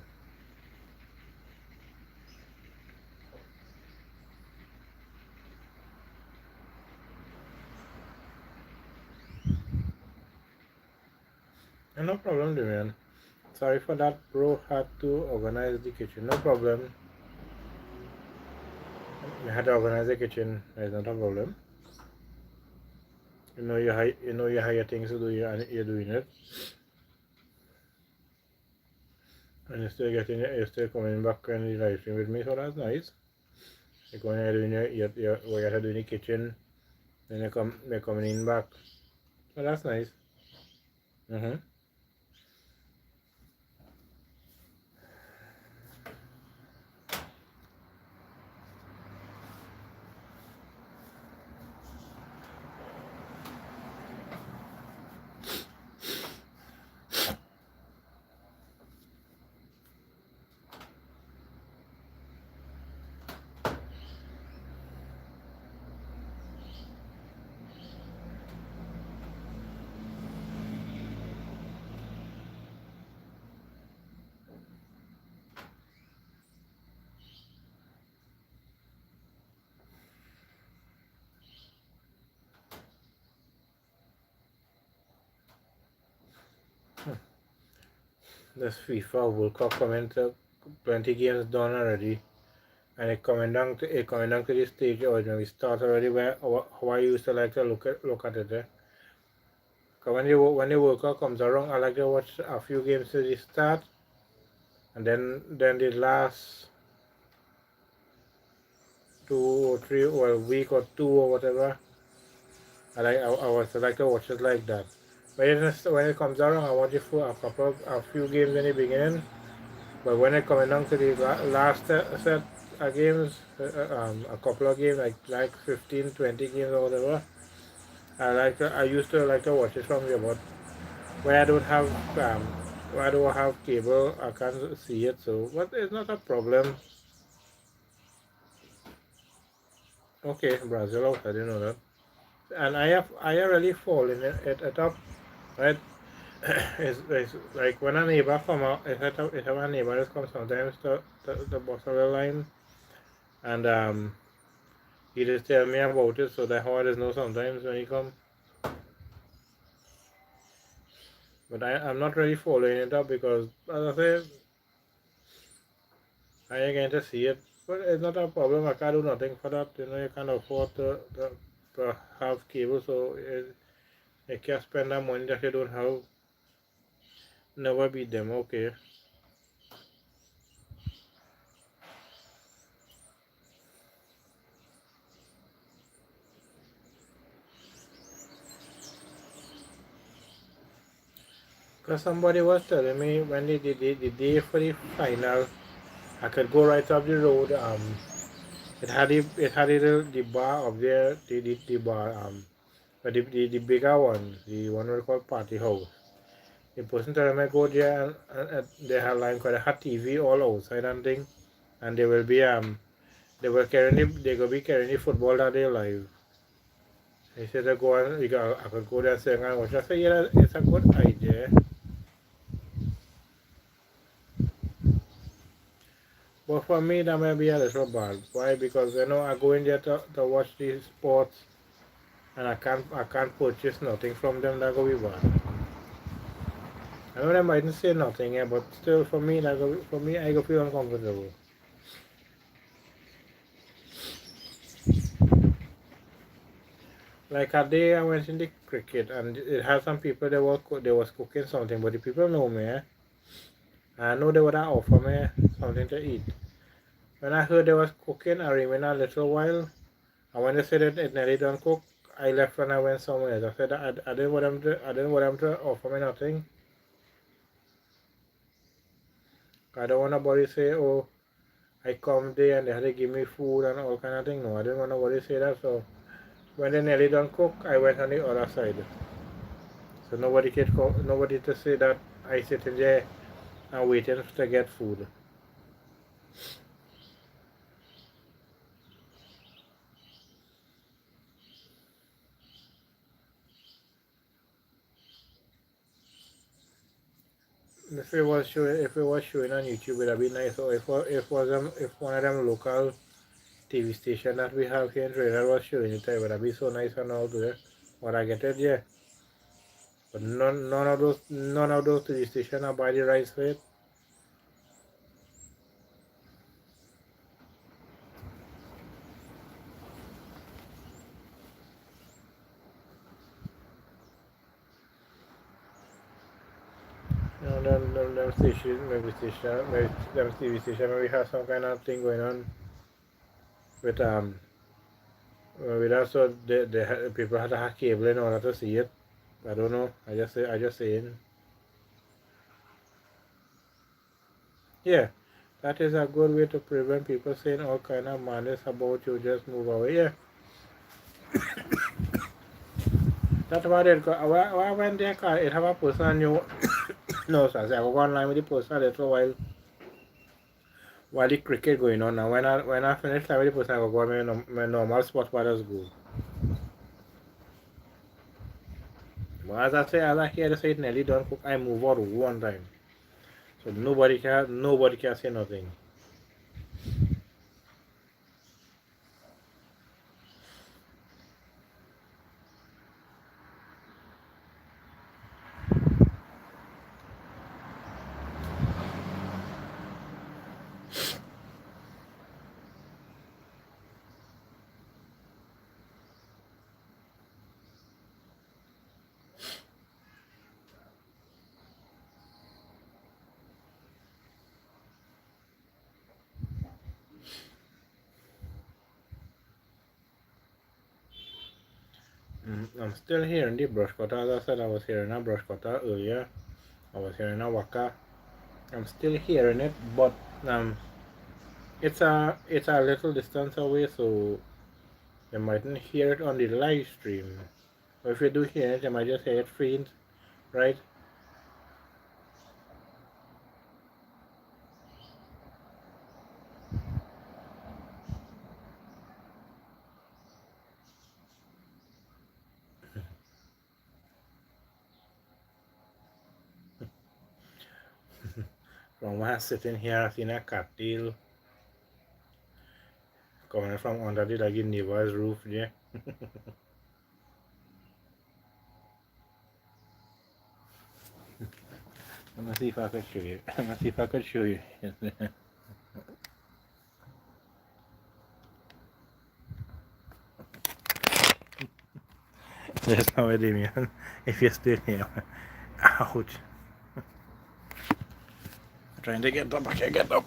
And no problem, man. Sorry for that, bro. Had to organize the kitchen. No problem. You had to organize the kitchen. It's not a problem. You hire things to do. You're doing it, and you're still coming back and the live stream with me. So that's nice. You're going and doing you're doing the kitchen, then you're coming in back. So that's nice. Mm-hmm. this FIFA World Cup coming to 20 games done already, and it coming down to this stage, or we start already where how I used to like to look at it. 'Cause when the World Cup comes around, I like to watch a few games to the start, and then the last 2 or 3 or a week or two or whatever. I was like to watch it like that. But when it comes around, I watch it for a few games in the beginning. But when it coming down to the last set of games, a couple of games like 15, 20 games or whatever, I used to like to watch it from there. But where I don't have cable, I can't see it. So, but it's not a problem. Okay, Brazil out. I didn't know that. And I have really fallen it up, right? It's like when a neighbor come out, if a neighbor just comes sometimes to bust the line, and he just tell me about it, so that how I just know sometimes when he come. But I'm not really following it up because, as I say, I ain't going to see it. But it's not a problem. I can't do nothing for that. You know, you can't afford to have cable, so you can't spend that money that you don't have. Never beat them. Okay. Because somebody was telling me when they did the day for the final, I could go right up the road. It had the bar up there, the bar, but the bigger one, the one we call Party House. The person told me I go there and they have line because they had TV all outside and thing, and they will be they will be carrying the football that day live. He said I go and I could go there and say and watch. I said yeah, it's a good idea. But for me, that may be a little bad. Why? Because you know I go in there to watch the sports, and I can't purchase nothing from them. That go be bad. I know they mightn't say nothing, yeah, but still for me, for me, I go feel uncomfortable. Like a day I went in the cricket, and it had some people they was cooking something, but the people know me. Eh? I know they would offer me something to eat. When I heard they was cooking, I remained a little while. And when they said it nearly done cook, I left and I went somewhere else. I said I didn't want them to offer me nothing. I don't want nobody say, oh, I come there and they had to give me food and all kind of thing. No, I didn't want nobody say that. So when they nearly done cook, I went on the other side. So nobody to say that I sitting there and waiting to get food. If it was showing on YouTube, it'd be nice. Or if one of them local TV station that we have here in Trinidad was showing it, it would be so nice and all there. But I get it, yeah. But none of those TV stations are by the rights for it. You know, them station, them TV station, maybe have some kind of thing going on with with that, so people have to have cable in order to see it. I don't know. I just saying. Yeah, that is a good way to prevent people saying all kind of madness about you. Just move away. Yeah, that's about it. I went there, it have a person you. No, sir. I go online with the person a little while the cricket going on. Now when I finish time with the person, I go to my normal spot where I just go. But as I say, as I hear the say it nearly done cook, I move out one time. So nobody can say nothing. I'm still hearing the brush cutter. As I said, I was hearing a brush cutter earlier. I was hearing a waka. I'm still hearing it, but um, it's a little distance away, so you mightn't hear it on the live stream. Or if you do hear it, you might just hear it faint, right? From when I sitting here, I seen a cattail coming from under the like neighbor's roof there. Let me see if I could show you. Let me see if I could show you. There's no way, Damien. If you're still here. Ouch. Trying to get up, I can't get up.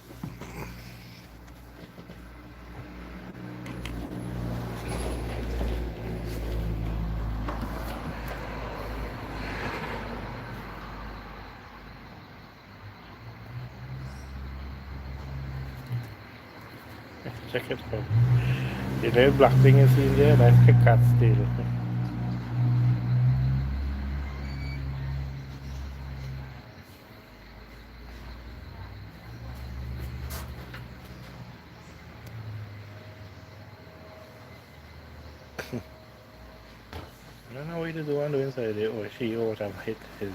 Check it out. The little black thing you see in there, that's a cat's tail. I don't know what to do on the inside there, or she or whatever it is.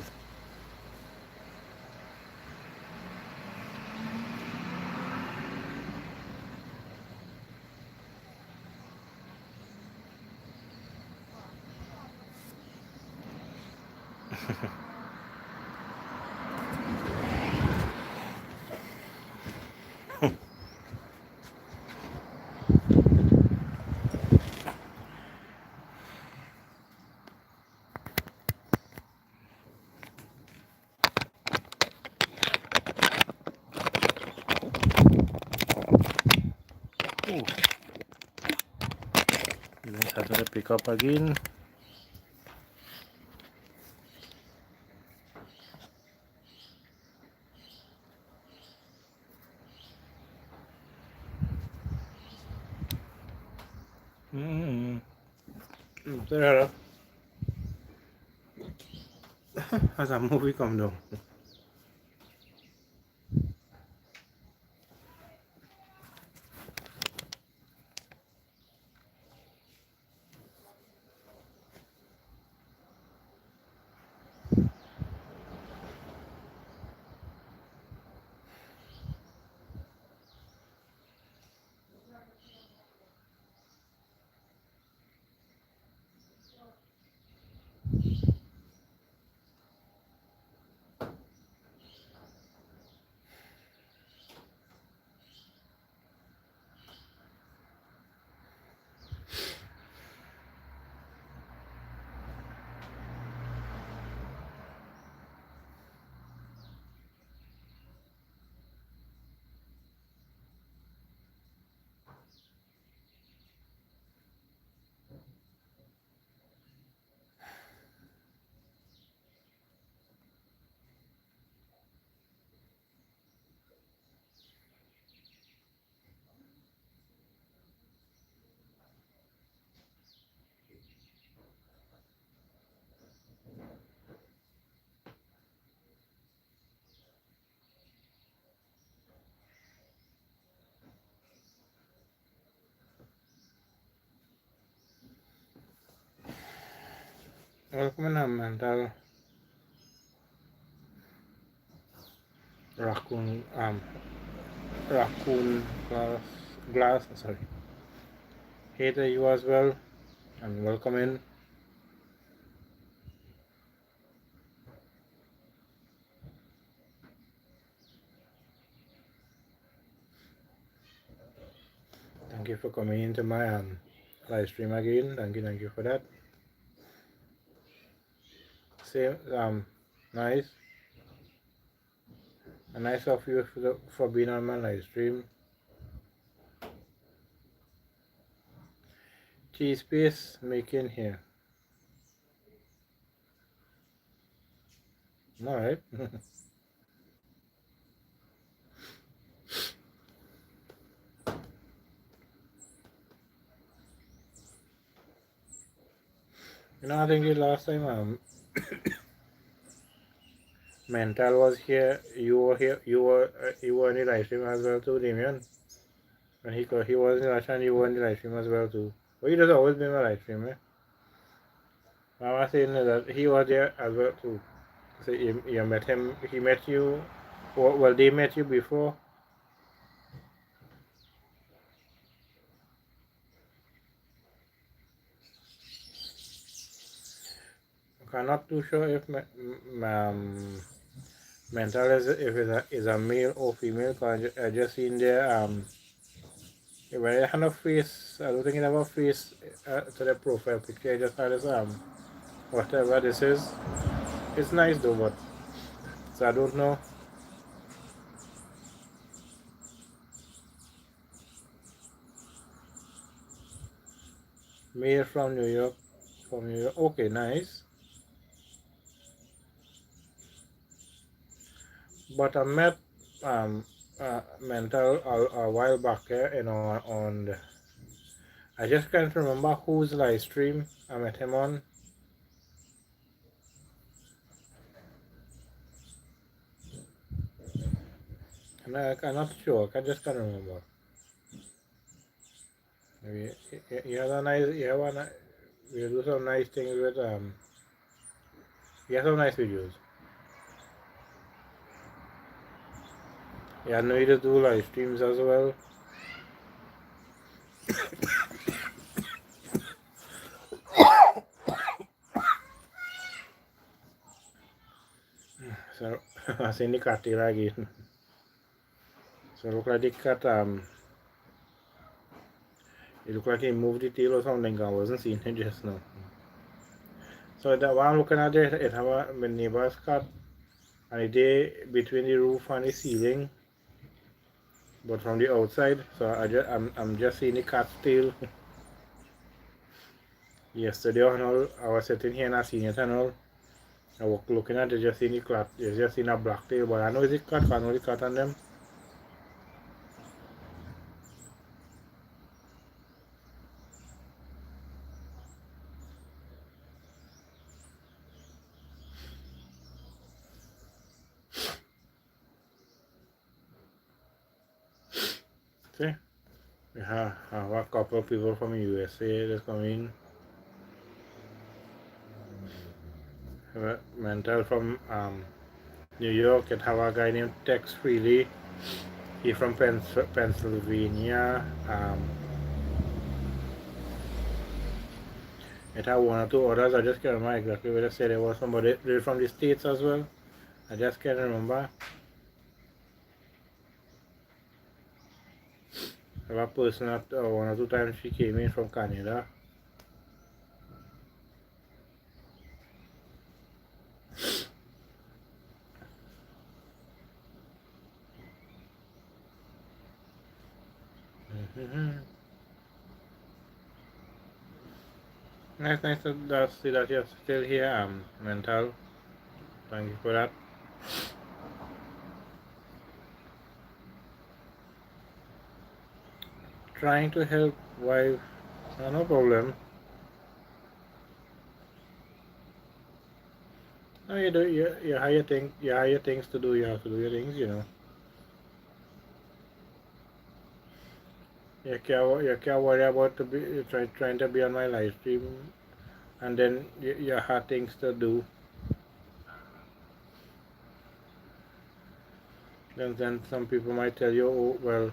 Oh, even starting to pick up again. There. As a movie come down. Welcome na mental raccoon raccoon glass sorry. Hey to you as well and welcome in. Thank you for coming into my live stream again. Thank you for that. Same nice. Nice of you for being on my live stream. Cheese paste making here. Alright. I think the last time Mental was here, you were in the live stream as well too, Damien. When he was in Russia and you were in the live stream as well too. Well, he does always been in the live stream, eh? I was saying that he was there as well too. So you met him, he met you, well, they met you before. I'm not too sure if Mental is a male or female, because I just seen there, when I had a face, I don't think it have a face to the profile picture, I just had this, whatever this is. It's nice though, but, so I don't know. Male from New York, okay, nice. But I met Mental a while back, on the, I just can't remember whose live stream I met him on. And I'm not sure, I just can't remember. Maybe you have a nice, you do some nice things with, you have some nice videos. Yeah, I know you just do live streams as well. So, I seen the cat here again. So, look like the cat, it looked like he moved the tail or something, I wasn't seeing it just now. So, the one I'm looking at it have my neighbor's cat, and it is between the roof and the ceiling, but from the outside. So, I'm just seeing the cat's tail. Yesterday on all, I was sitting here and I seen it and all. I was looking at it, just seeing the cat, just seeing a black tail, but I know it's a cat, I know the cat on them. See, we have a couple of people from USA that's coming. Mental from New York, and have a guy named Tex Freely. He's from Pennsylvania. It had one or two others. I just can't remember exactly where they said there was somebody from the States as well. I just can't remember. I have a person at one or two times she came in from Canada. Nice to see that you're still here, Mental. Thank you for that. Trying to help wife, no problem. No, you do. You hire things. You hire things to do. You have to do your things. You can't worry about trying to be on my live stream, and then you have things to do. Then some people might tell you, oh well,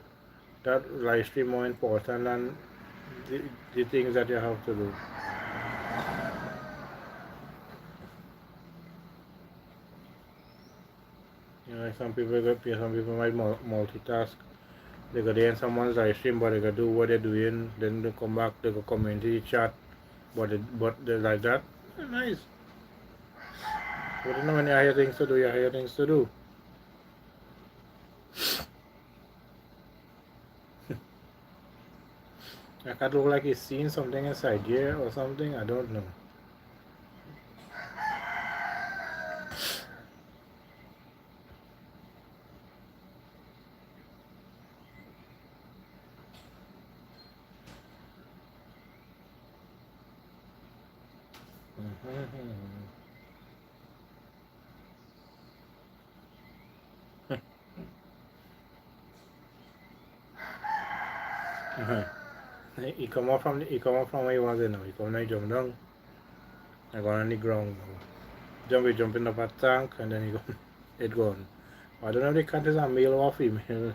that live stream more important than the things that you have to do. Like some people might multitask. They go there in someone's live stream, but they go do what they're doing. Then they come back, they go comment in the chat, but they like that. Nice. But when you have things to do, you have things to do. I can't look like he's seeing something inside here or something. I don't know. He come up from where he was in now. He come and jump down. I go on the ground now. Jumping up a tank and then he go it gone. I don't know if the cat is a male or female.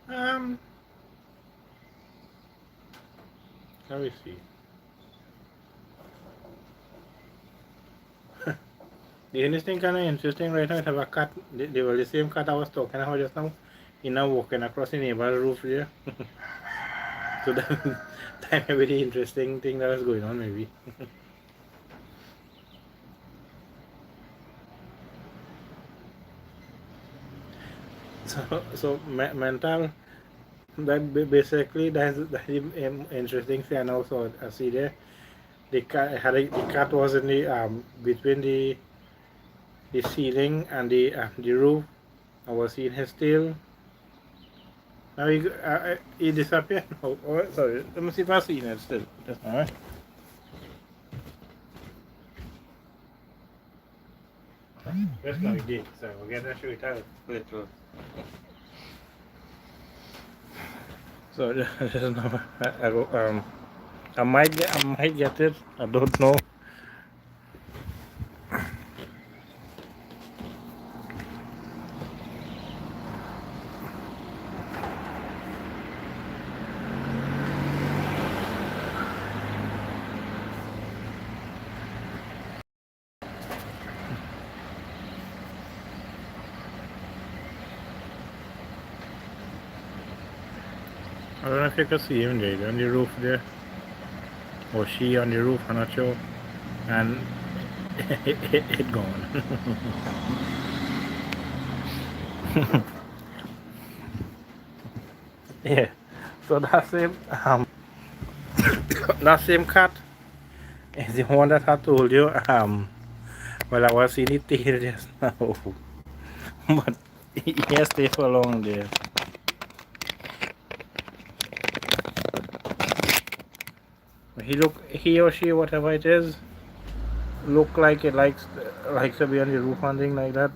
um Let me see. The only thing kind of interesting right now is have a cat. They were the same cat I was talking about just now. He now walking across the neighbor's roof there. So that may be the interesting thing that was going on maybe. So mental. That basically that's the interesting thing. And also I see there the cat was in the between the ceiling and the roof. I was seeing his tail. Now he disappeared. Oh, sorry. Let me see if I see it still. Just now. Just now he did. So we're gonna show it out little. So just now I might get it. I don't know. I don't know if you can see him there on the roof there. Or she on the roof, I'm not sure. And it gone. Yeah. So that same cat is the one that I told you well I was seeing it there just now. But he has stayed for long there. He or she, whatever it is, look like it likes to be on the roof and things like that.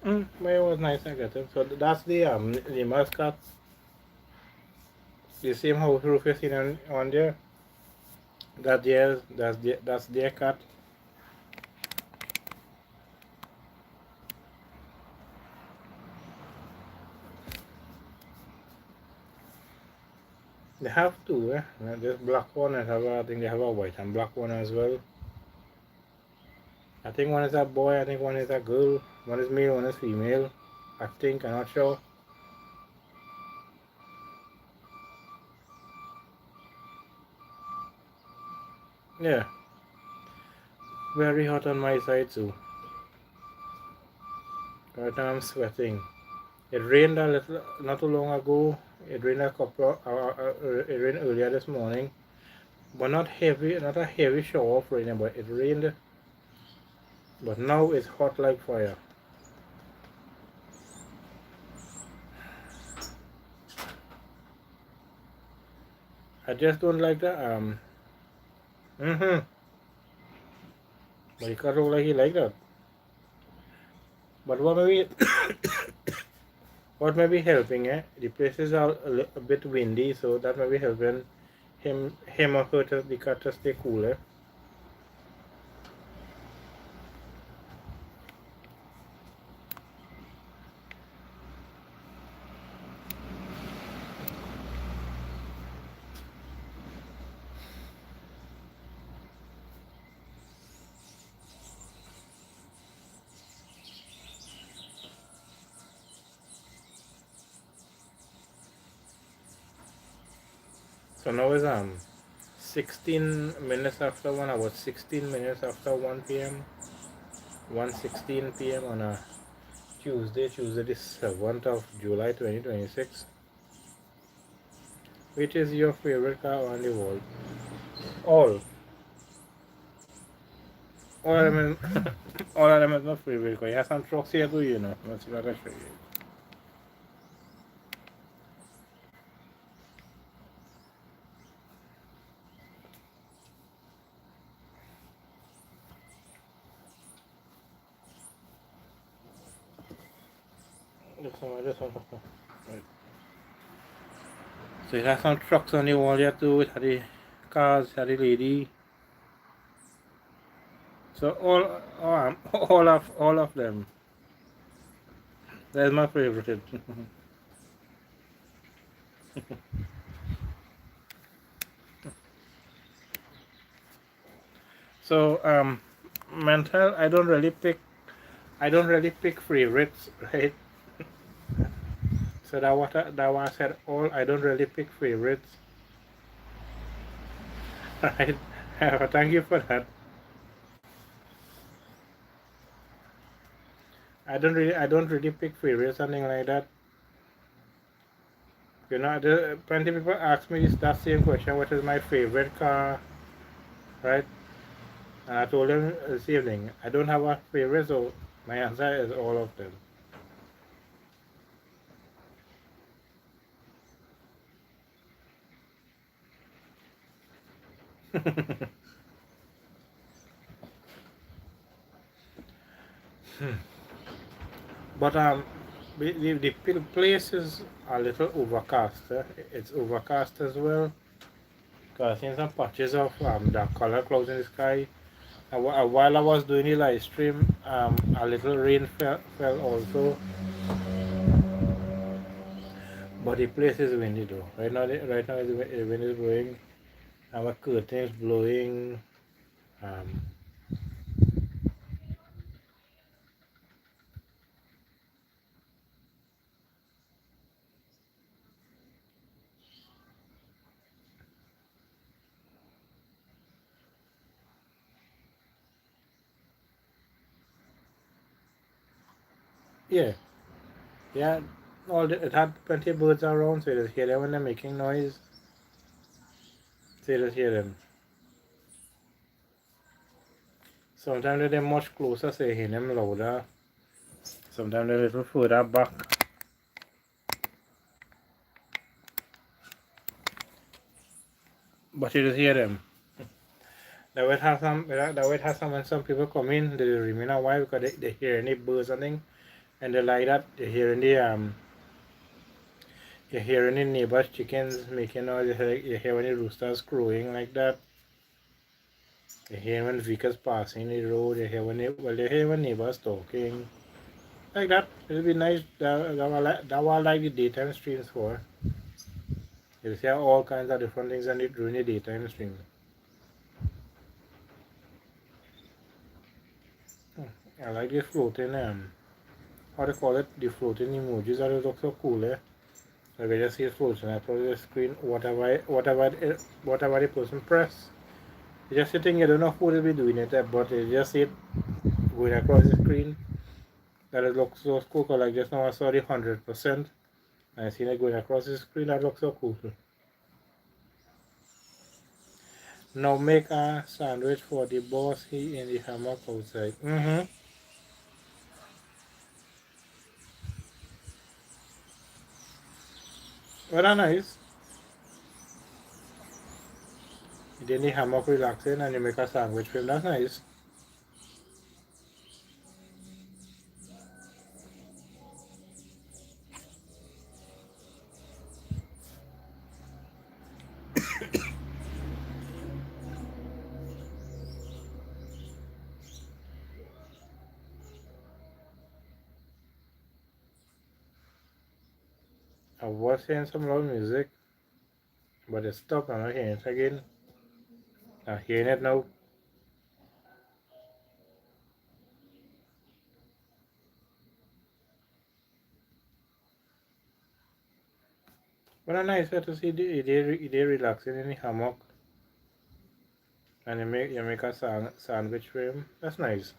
But it was nice I got it. So that's the mascot. The same house roof you seen on there. That's their cat. They have two, eh? There's black one and I think they have a white and black one as well. I think one is a boy, I think one is a girl. One is male, one is female. I think, I'm not sure. Yeah. Very hot on my side too. Right now I'm sweating. It rained a little, not too long ago. It rained it rained earlier this morning. But not heavy, not a heavy shower of rain, but it rained. But now it's hot like fire. I just don't like the but he can't look like he like that. But what may be helping, the places are a bit windy, so that may be helping him or her the cat to stay cooler. So now it's 16 minutes after 1, about 16 minutes after 1 p.m. 1:16 p.m. on a Tuesday the 7th of July 2026. Which is your favorite car on the world? All. All of them is, all of them is my favorite car. You have some trucks here too, you know. Let's see what I show you. This one. Right. So it has some trucks on the wall here too. It had the cars, it had the lady. So all of them. That's my favorite. So mental. I don't really pick favorites, right? So that what I said. All I don't really pick favorites, right? Thank you for that. I don't really pick favorites, something like that. You know, plenty of people ask me that same question. What is my favorite car, right? And I told them this evening, I don't have a favorite, so my answer is all of them. But the place is a little overcast. It's overcast as well. Cause I seen some patches of dark color clouds in the sky. And while I was doing the live stream, a little rain fell also. But the place is windy though. Right now the wind is blowing. Our curtains blowing. Um, yeah, yeah. It had plenty of birds around, so you just hear them when they're making noise. So you just hear them. Sometimes they're much closer, so you hear them louder. Sometimes they're a little further back, but you just hear them. That would have some when some people come in, they remain a while because they hear any birds and thing, and they like that. They hear any you hear any neighbors' chickens making noise. You hear any roosters crowing like that. You hear when vehicles passing the road. You hear you hear when neighbors talking like that. It'll be nice. That what I like the daytime streams for. You see all kinds of different things and during the daytime stream. I like the floating how they call it, the floating emojis that look so cool, eh? Like I just see it floating across the screen, whatever the person press. You just sitting, you don't know who will be doing it, but you just see it going across the screen. That it looks so cool, like just now I saw the 100%. And I seen it going across the screen, that looks so cool. Now make a sandwich for the boss, he in the hammock outside. Well, that's nice. Then the hammock relaxing and you make a sandwich for him, that's nice. I was hearing some loud music, but it stopped. I'm not hearing it again. I'm hearing it now. But it's nice to see they relaxing in the hammock and you make a sandwich for him. That's nice.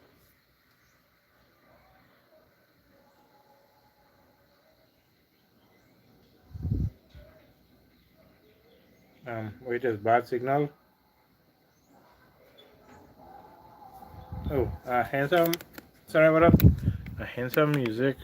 Wait, is bad signal. Oh, handsome. Sorry about that. Handsome music.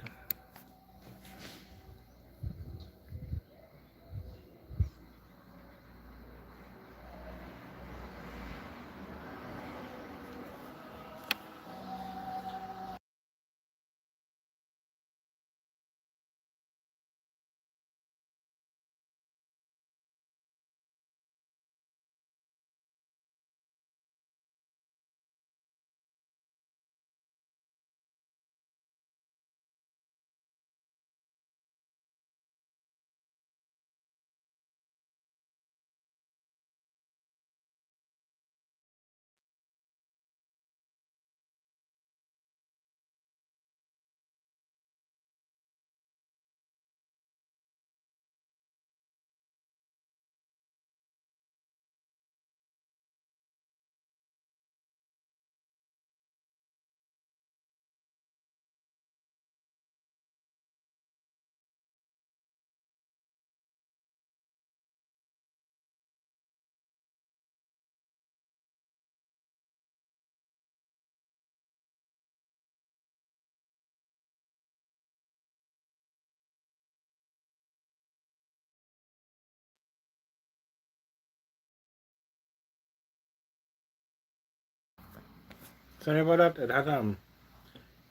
Sorry about that.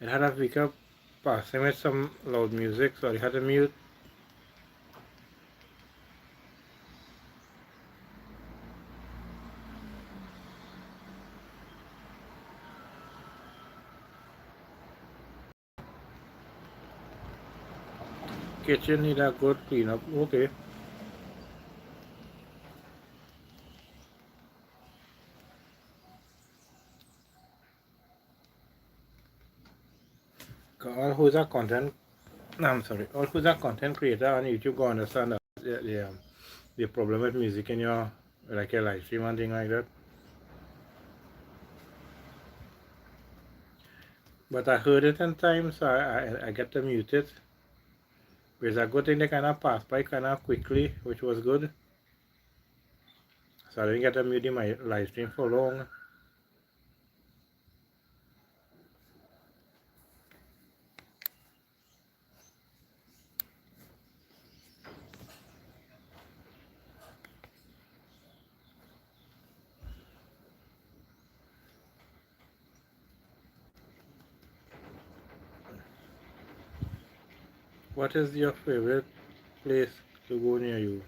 It had a pickup passing with some loud music, so I had to mute. Kitchen need a good cleanup. Okay. All who's a content, no, I'm sorry, all who's a content creator on YouTube go understand that the problem with music in your like your live stream and thing like that. But I heard it in time, so I get to mute it. Which is a good thing they kind of passed by kind of quickly, which was good. So I didn't get to mute my live stream for long. What is your favorite place to go near you?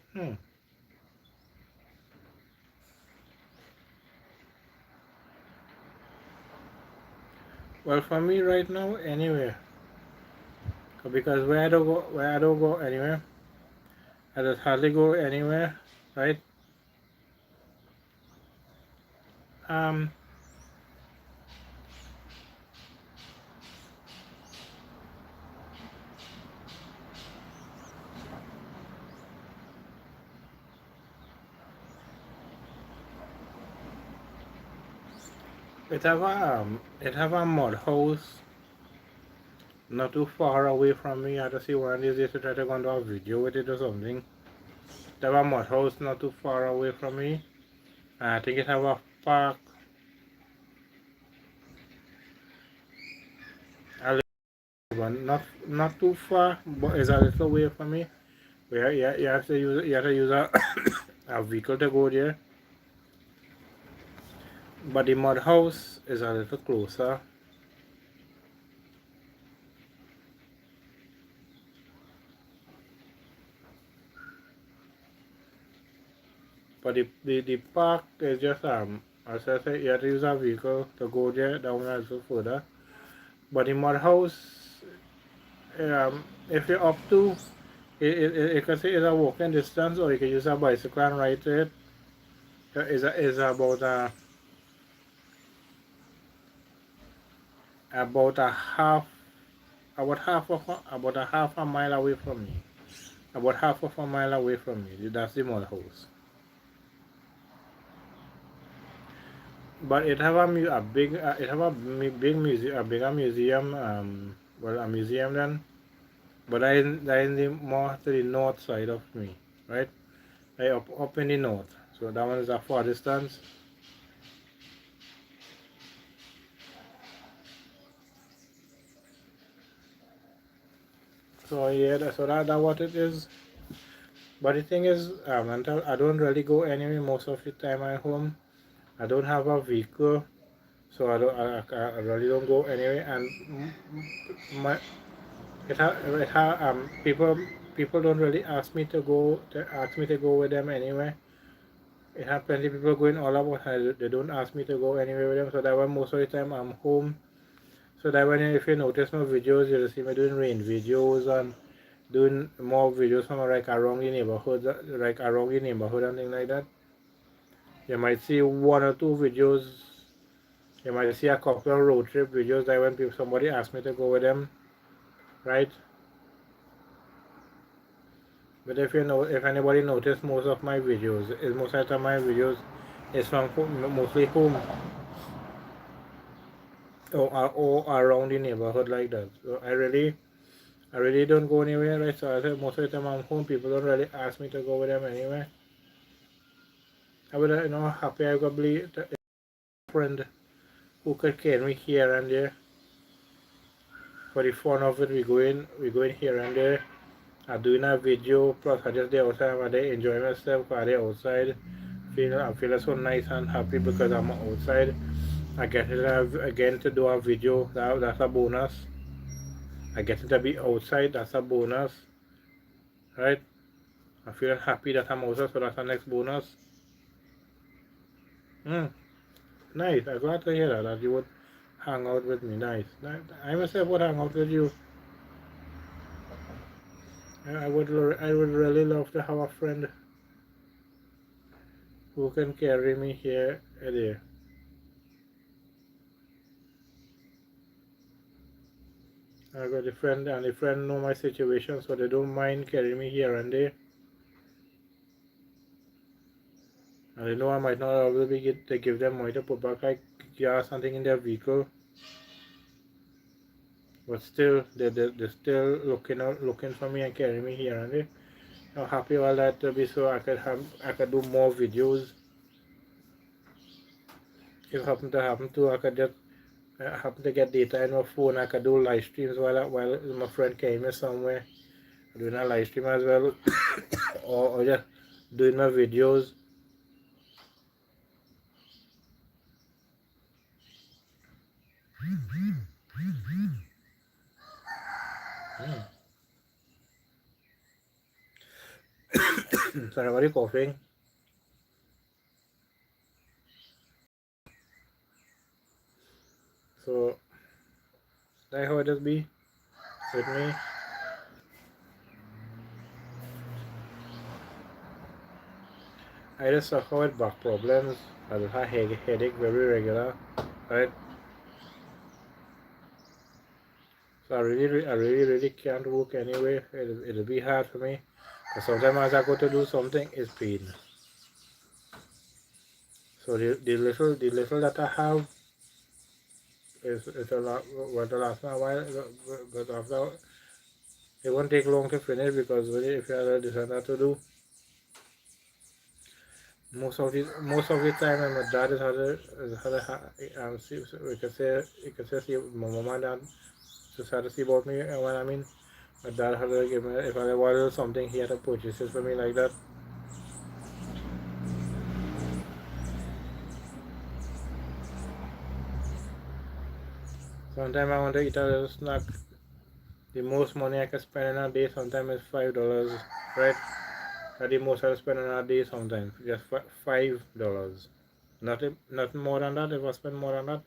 Well, for me right now, anywhere. Because where I don't go anywhere, I just hardly go anywhere, right? Um, it have a mud house not too far away from me. I had to see one of these days to try to go into a video with it or something. It have a mud house not too far away from me. And I think it have a park. A little one, not too far, but it's a little way from me. Where you have to use a, a vehicle to go there. But the mud house is a little closer. But the park is just as I say, you have to use a vehicle to go there down a little further. But the mud house, if you're up to, you can say it's a walking distance, or you can use a bicycle and ride to it. Is about a half about a half a mile away from me. About half of a mile away from me. That's the mud house. But it have a big it have a big museum, a bigger museum. Well, a museum then. But that is the more to the north side of me, right? up in the north. So that one is a far distance. So yeah, so that what it is. But the thing is, until I don't really go anywhere most of the time at home. I don't have a vehicle, so I really don't go anywhere. And my people don't really ask me to go with them anywhere. It have plenty of people going all about, and they don't ask me to go anywhere with them. So that why most of the time I'm home. So that when if you notice my videos, you'll see me doing rain videos and doing more videos from like around the neighborhood, and things like that. You might see one or two videos. You might see a couple of road trip videos that when somebody asks me to go with them, right? But if anybody noticed, most of my videos is from mostly home or around the neighborhood like that. So I really don't go anywhere, right? So I said most of the time I'm home. People don't really ask me to go with them anywhere. I would, happy I could be a friend who could carry me here and there. For the fun of it, we going here and there. I'm doing a video, plus I just there outside and they enjoy myself because they outside. I'm feeling so nice and happy because I'm outside. I get it again to do a video, that's a bonus. I get to be outside, that's a bonus, right? I'm feeling happy that I'm outside, so that's the next bonus. Mm, nice, I'm glad to hear that you would hang out with me, nice. I myself would hang out with you. I would really love to have a friend who can carry me here and there. I got a friend and the friend know my situation, so they don't mind carrying me here and there. And they know I might not always be to give them money to put back like gas something in their vehicle, but still they're still looking for me and carrying me here and there. I'm happy all that to be so I could do more videos. If happen to I could just happen to get data in my phone, I could do live streams while my friend came me somewhere. Doing a live stream as well, or just doing my videos. Sorry, what are you coughing? So that's how it just be with me. I just suffer with back problems. I just have headache very regular, right? So I really can't work anyway. It'll be hard for me. Cause sometimes as I go to do something, it's pain. So the little that I have is a lot. What the last a while, but after it won't take long to finish because if you have this and that to do, most of the time, and my dad see, so we can say see my mom and dad just had to see about me. And when I mean, my dad had to give me if I wanted something, he had to purchase it for me like that. Sometimes I want to eat a little snack. The most money I can spend in a day sometimes is $5, right? That's the most I spend in a day sometimes, just $5. Nothing more than that. If I spend more than that,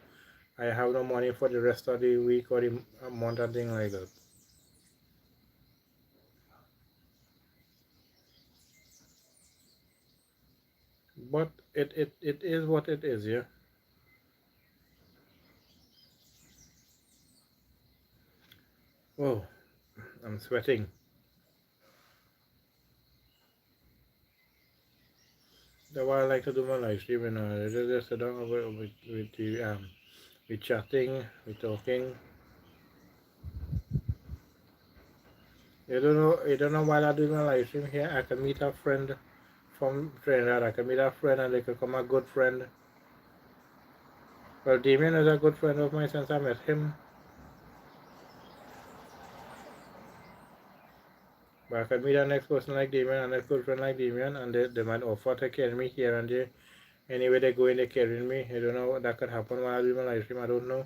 I have no money for the rest of the week or the month and thing like that. But it is what it is, yeah. Oh, I'm sweating. That's why I like to do my live stream, just sit down with the we chatting, we talking. You don't know while I do my live stream here, I can meet a friend from Trinidad. I can meet a friend and they could come a good friend. Well, Damien is a good friend of mine since I met him. But I could meet a next person like Damien, a next good friend like Damien, and they might offer to carry me here and there. Anyway they go in, they carrying me. I don't know what that could happen while I do my live stream. I don't know.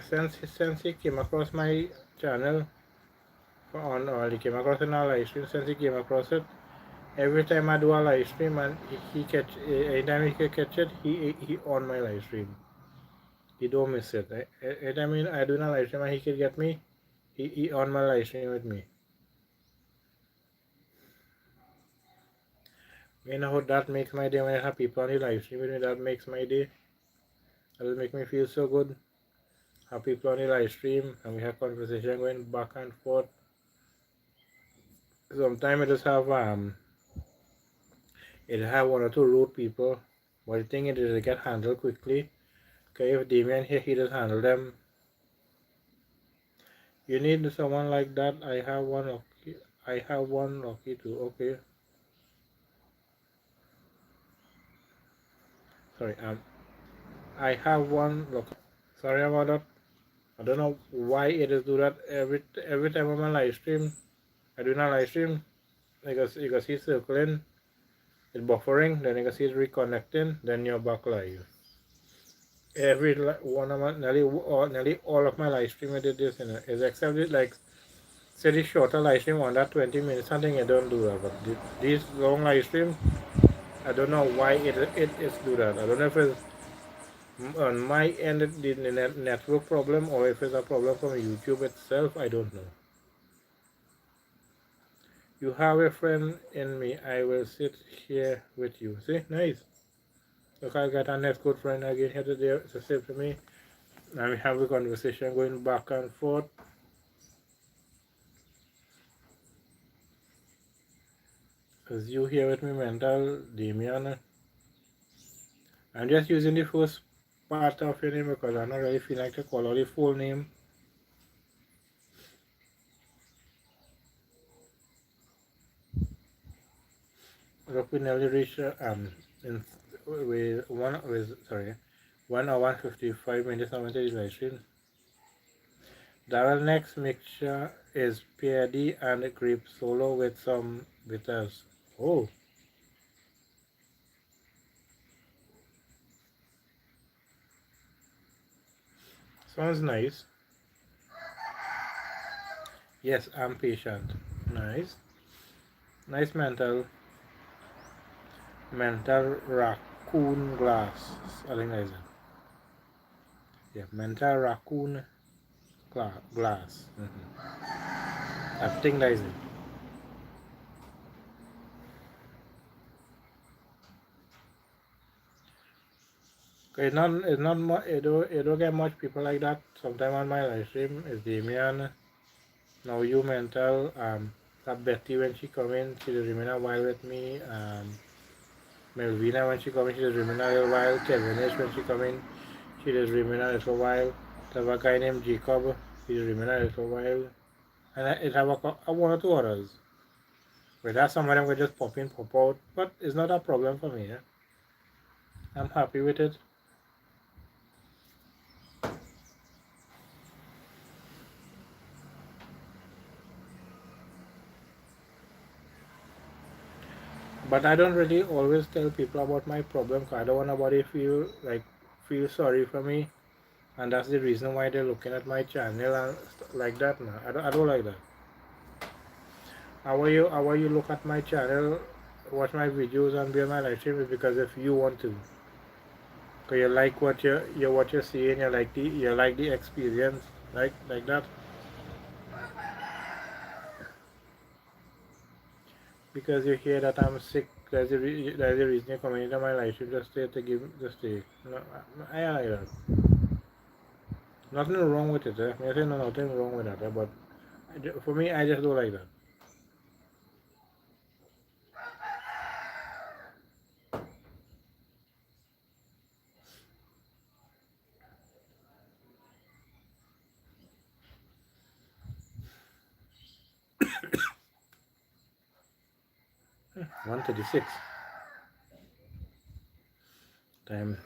Since he came across my channel or he came across in a live stream, since he came across it, every time I do a live stream and he catch, anytime he can catch it, he on my live stream. He don't miss it. Anytime I do a live stream and he can get me, he on my live stream with me. You know how that makes my day when I have people on the live stream with me. That makes my day. That will make me feel so good. Have people on the live stream and we have conversation going back and forth. Sometimes it have one or two rude people, but the thing is they get handled quickly. Okay, if Damien here, he just handle them. You need someone like that. I have one lucky. I have one lucky too. Okay. Sorry. I have one lucky. Sorry about that. I don't know why it is do that every time I'm on live stream. I do not live stream. You can see circling. It's buffering. Then you can see it reconnecting. Then you're back live. Every one of my nearly all of my live stream I did this, is except it like say the shorter live stream under 20 minutes something I don't do that, but these long live stream I don't know why it is do that. I don't know if it's on my end the network problem or if it's a problem from YouTube itself. I don't know. You have a friend in me. I will sit here with you. See, nice. Look, I got a next good friend again here today to sit to me. And we have a conversation going back and forth. Because you here with me, mental, Damien. I'm just using the first part of your name because I don't really feel like to call out the full name. Look, we nearly reached in with 1 hour 55 minutes of the live stream. Darrel next mixture is PID and grape solo with some bitters. Oh, sounds nice. Yes, I'm patient. Nice. Nice mental raccoon glass. I think that is it. Yeah, mental raccoon glass. I think that is it. It's not it don't get much people like that. Sometime on my live stream is Damien. Now you mental that Betty when she come in, she just remain a while with me. Melvina when she come in, she just remain a little while. Kelvinish when she come in, she just remain a little while. There's a guy named Jacob, he just remain a little while. And it have a one or two others. But that's some of them will just pop in, pop out. But it's not a problem for me. I'm happy with it. But I don't really always tell people about my problem because I don't want nobody feel sorry for me, and that's the reason why they're looking at my channel and like that. Now I don't like that. How are you look at my channel, watch my videos and be on my live stream is because if you want to, because you like what you're seeing, you like the experience, like that. Because you hear that I'm sick, that's the reason you're coming into my life. You just stay to give just stay. No, I like that. Nothing wrong with it. I say no, nothing wrong with that. But for me, I just don't like that. 1:36. Time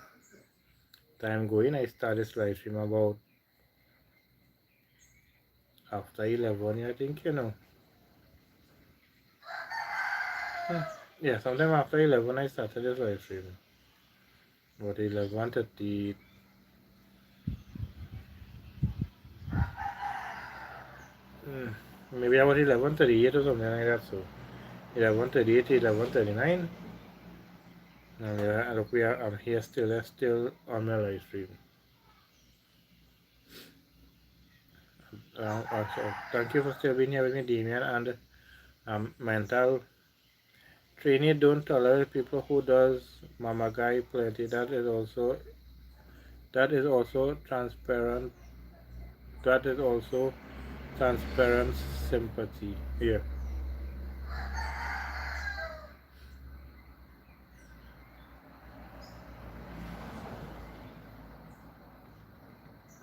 time going. I started this live stream about after 11, I think, you know. Yeah, sometime after 11 I started this live stream. About 11:30. Maybe about 11:38 or something like that. So 11:38, 11:39. And yeah, look, I'm here still on my live stream. So thank you for still being here with me, Damien. And mental training don't tolerate people who does mama guy plenty. That is also transparent. That is also transparent sympathy. Yeah.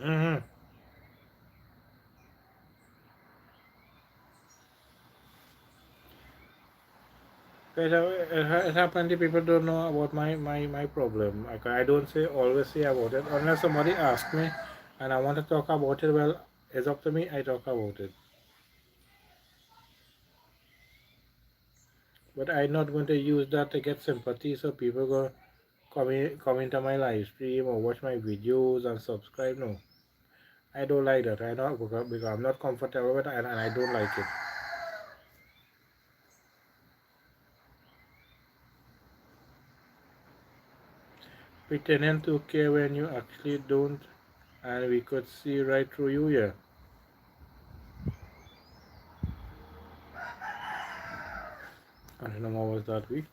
Mm-hmm. It happened. People don't know about my problem. I don't always say about it unless somebody asks me, and I want to talk about it. Well, it's up to me. I talk about it, but I'm not going to use that to get sympathy. So people go come into my live stream or watch my videos and subscribe. No, I don't like that. I not because I'm not comfortable with it, and I don't like it. Pretending to care when you actually don't, and we could see right through you. Yeah, I don't know what was that week.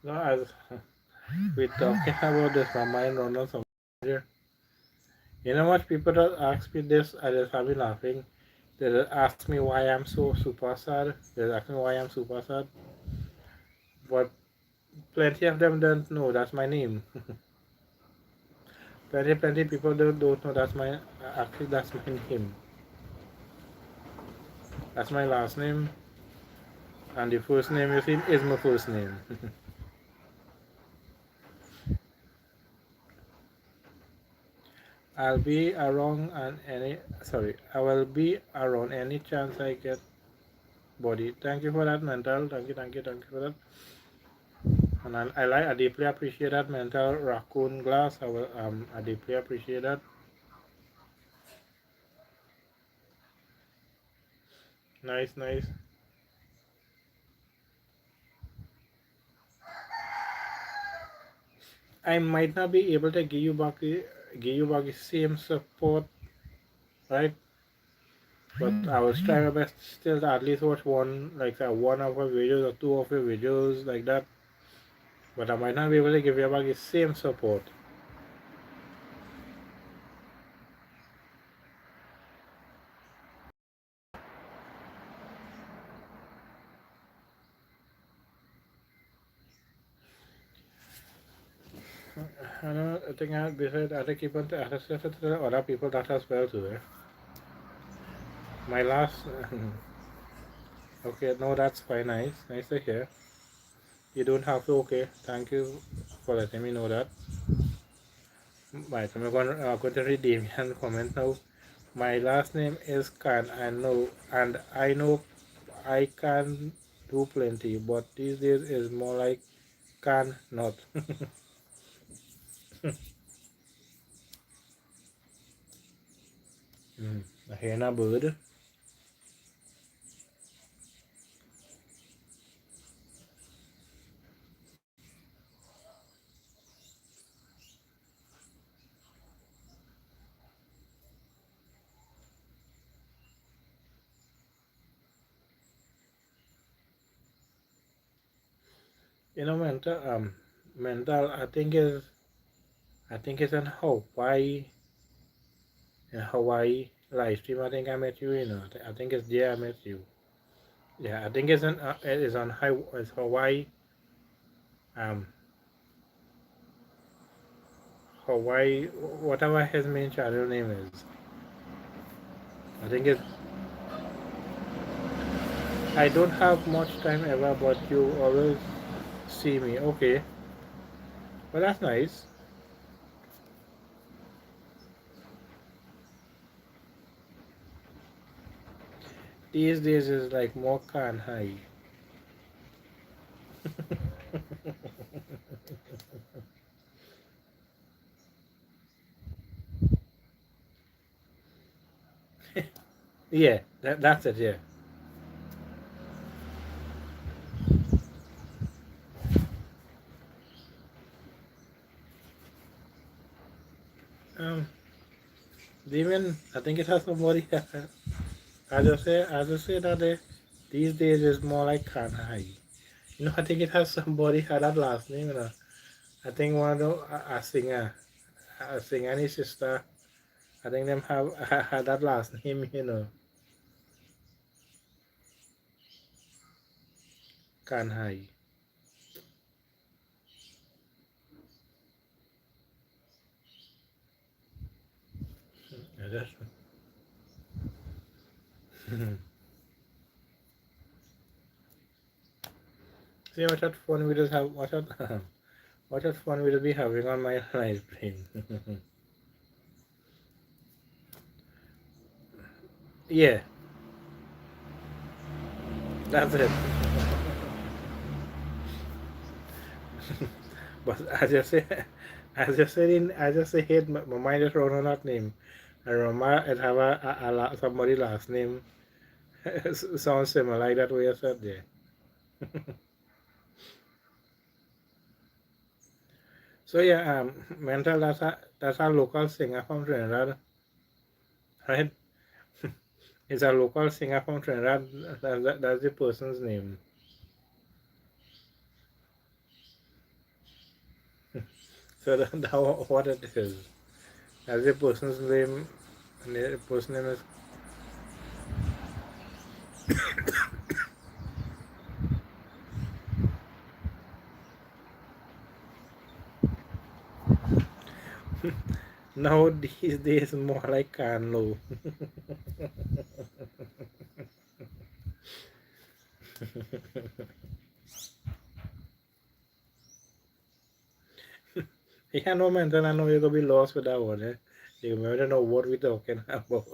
No, as we talking about this, my mind run on something here. You know what? People that ask me this, I just have been laughing. They just ask me why I'm so super sad. They ask me why I'm super sad. But plenty of them don't know that's my name. Plenty people don't know that's my actually that's my name. That's my last name, and the first name you see is my first name. I'll be around and any sorry, I will be around any chance I get, body. Thank you for that, mental. Thank you for that. And I deeply appreciate that mental raccoon glass. I deeply appreciate that. Nice, nice. I might not be able to give you back the same support, right? But I will try my best still to at least watch one of our videos or two of your videos like that. But I might not be able to give you back the same support. I know. I think I have to keep on to other people that as well too. Eh? My last. Okay, no, that's quite nice. Nice to hear. You don't have to. Okay, thank you for letting me know that. Right, I'm going to read Damian comment now. My last name is Khan. I know I can do plenty, but these days is more like can not. A henna bird. You know, mental. I think it's in Hawaii live stream. I think I met you. I think it's there I met you. Yeah, I think it is on Hawaii. Um, Hawaii, whatever his main channel name is. I think it. I don't have much time ever, but you always see me. Okay, well that's nice. These days is like more can high. Yeah, that's it. Yeah. Um, even I think it has somebody. I just say that these days is more like can high. I think it has somebody had that last name. I think one of the a singer and his sister. I think them have had that last name. Can high. Yeah, See what that fun we just have. What that what that fun we just be having on my live stream. Yeah, that's it. But I just say hate my mind just run on that name. I remember it have somebody last name sounds similar like that way you said there. So yeah, mental that's a local singer from Trinidad, right? It's a local singer from Trinidad. That's the person's name. So that what it is. That's the person's name. And the person's name is. Now these days more like Canlo. Yeah, no mental. I know you're gonna be lost with that one. You don't know what we're talking about.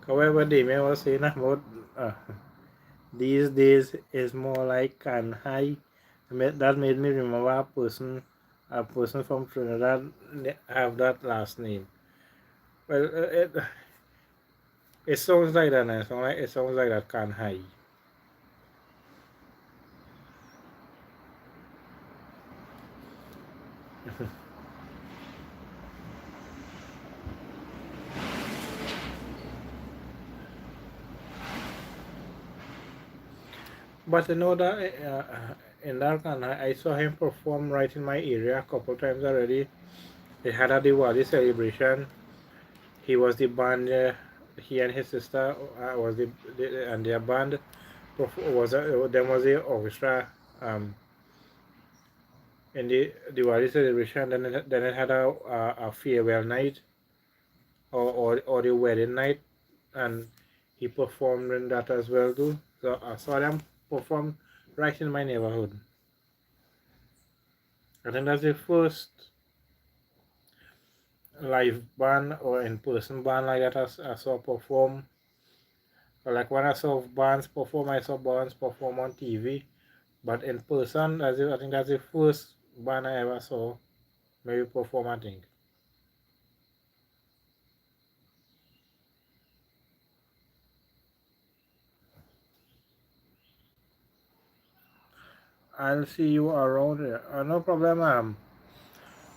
However, Damien was saying about uh, these days is more like can high. That made me remember a person from Trinidad have that last name. Well, it sounds like that. It sounds like that can high. But that in that can I saw him perform right in my area a couple times already. They had a Diwali celebration. He was the band. He and his sister was and their band was the orchestra in the Diwali celebration. Then it had a farewell night or the wedding night, and he performed in that as well too. So I saw them perform right in my neighborhood. I think that's the first live band or in person band like that I saw perform. Like when I saw bands perform, I saw bands perform on TV. But in person, I think that's the first band I ever saw maybe perform. I think I'll see you around here. No problem,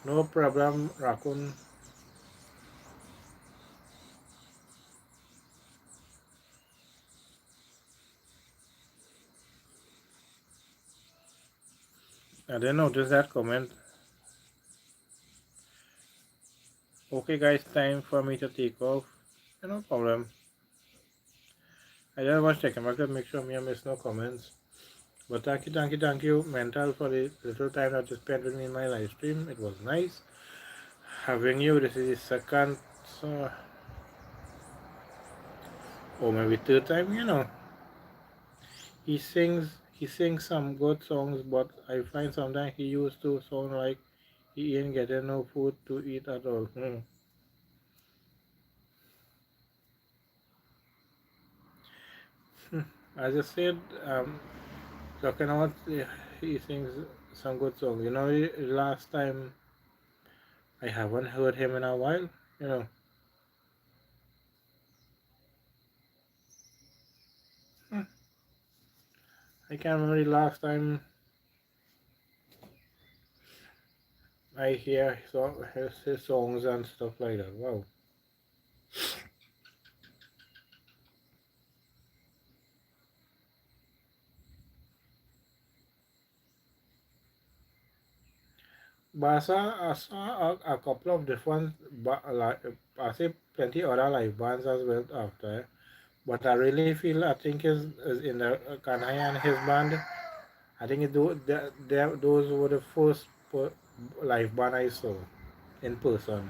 no problem, Raccoon. I didn't notice that comment. Okay, guys, time for me to take off. No problem. I just want to check. I'm going to make sure me I miss no comments. But thank you, Mental, for the little time that you spent with me in my live stream. It was nice having you. This is the second, so, or maybe third time, you know. He sings some good songs, but I find sometimes he used to sound like he ain't getting no food to eat at all. As I said, talking about he sings some good songs. You know, last time I haven't heard him in a while. You know, Hmm, I can't remember the last time I hear his songs and stuff like that. Wow. But I saw a couple of different, like, I say plenty other live bands as well after. But I really feel I think is in the Kanai and his band. I think those were the first live band I saw in person.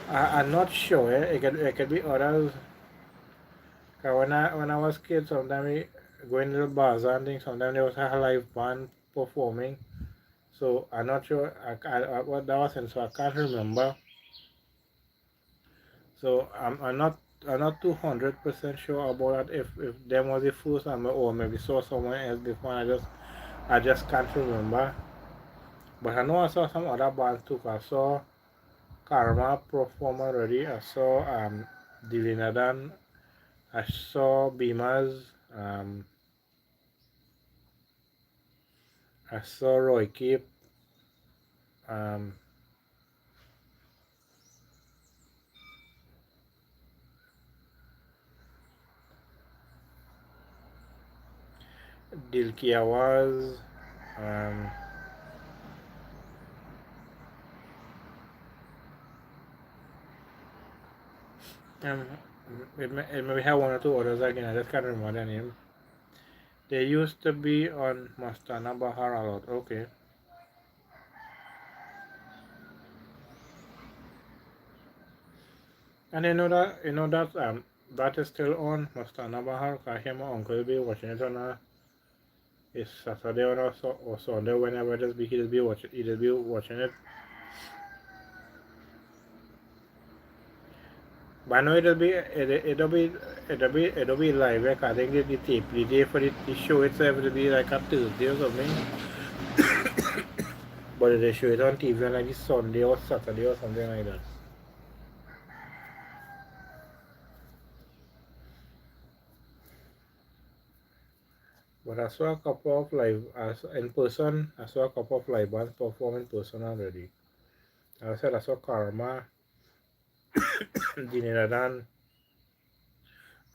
I'm not sure. It could be others. 'Cause when I was kid, sometimes we going to the bars and things. Sometimes there was a live band performing. So I'm not sure what that was in. So I can't remember. So I'm not 200% sure about that. If them was the first time or maybe saw someone else before. I just can't remember. But I know I saw some other bands too. I saw Karma perform already. I saw Dilinadan. I saw Beamers. Um, I saw Roy Keep. Um, Dilki Awaz. Um, um, it may have one or two others again. I just can't remember the name. They used to be on Mastana Bahar a lot. Okay. And that is still on Mastana Bahar. I hear my uncle be watching it on it's Saturday or Sunday whenever it is be he'll be watching it. But I know it'll be live. Like I think the day for the show itself will be like a Thursday or something. But they show it on TV on like a Sunday or Saturday or something like that. But I saw a couple of live in person. I saw a couple of live bands perform in person already. I said I saw Karma, Dineradan,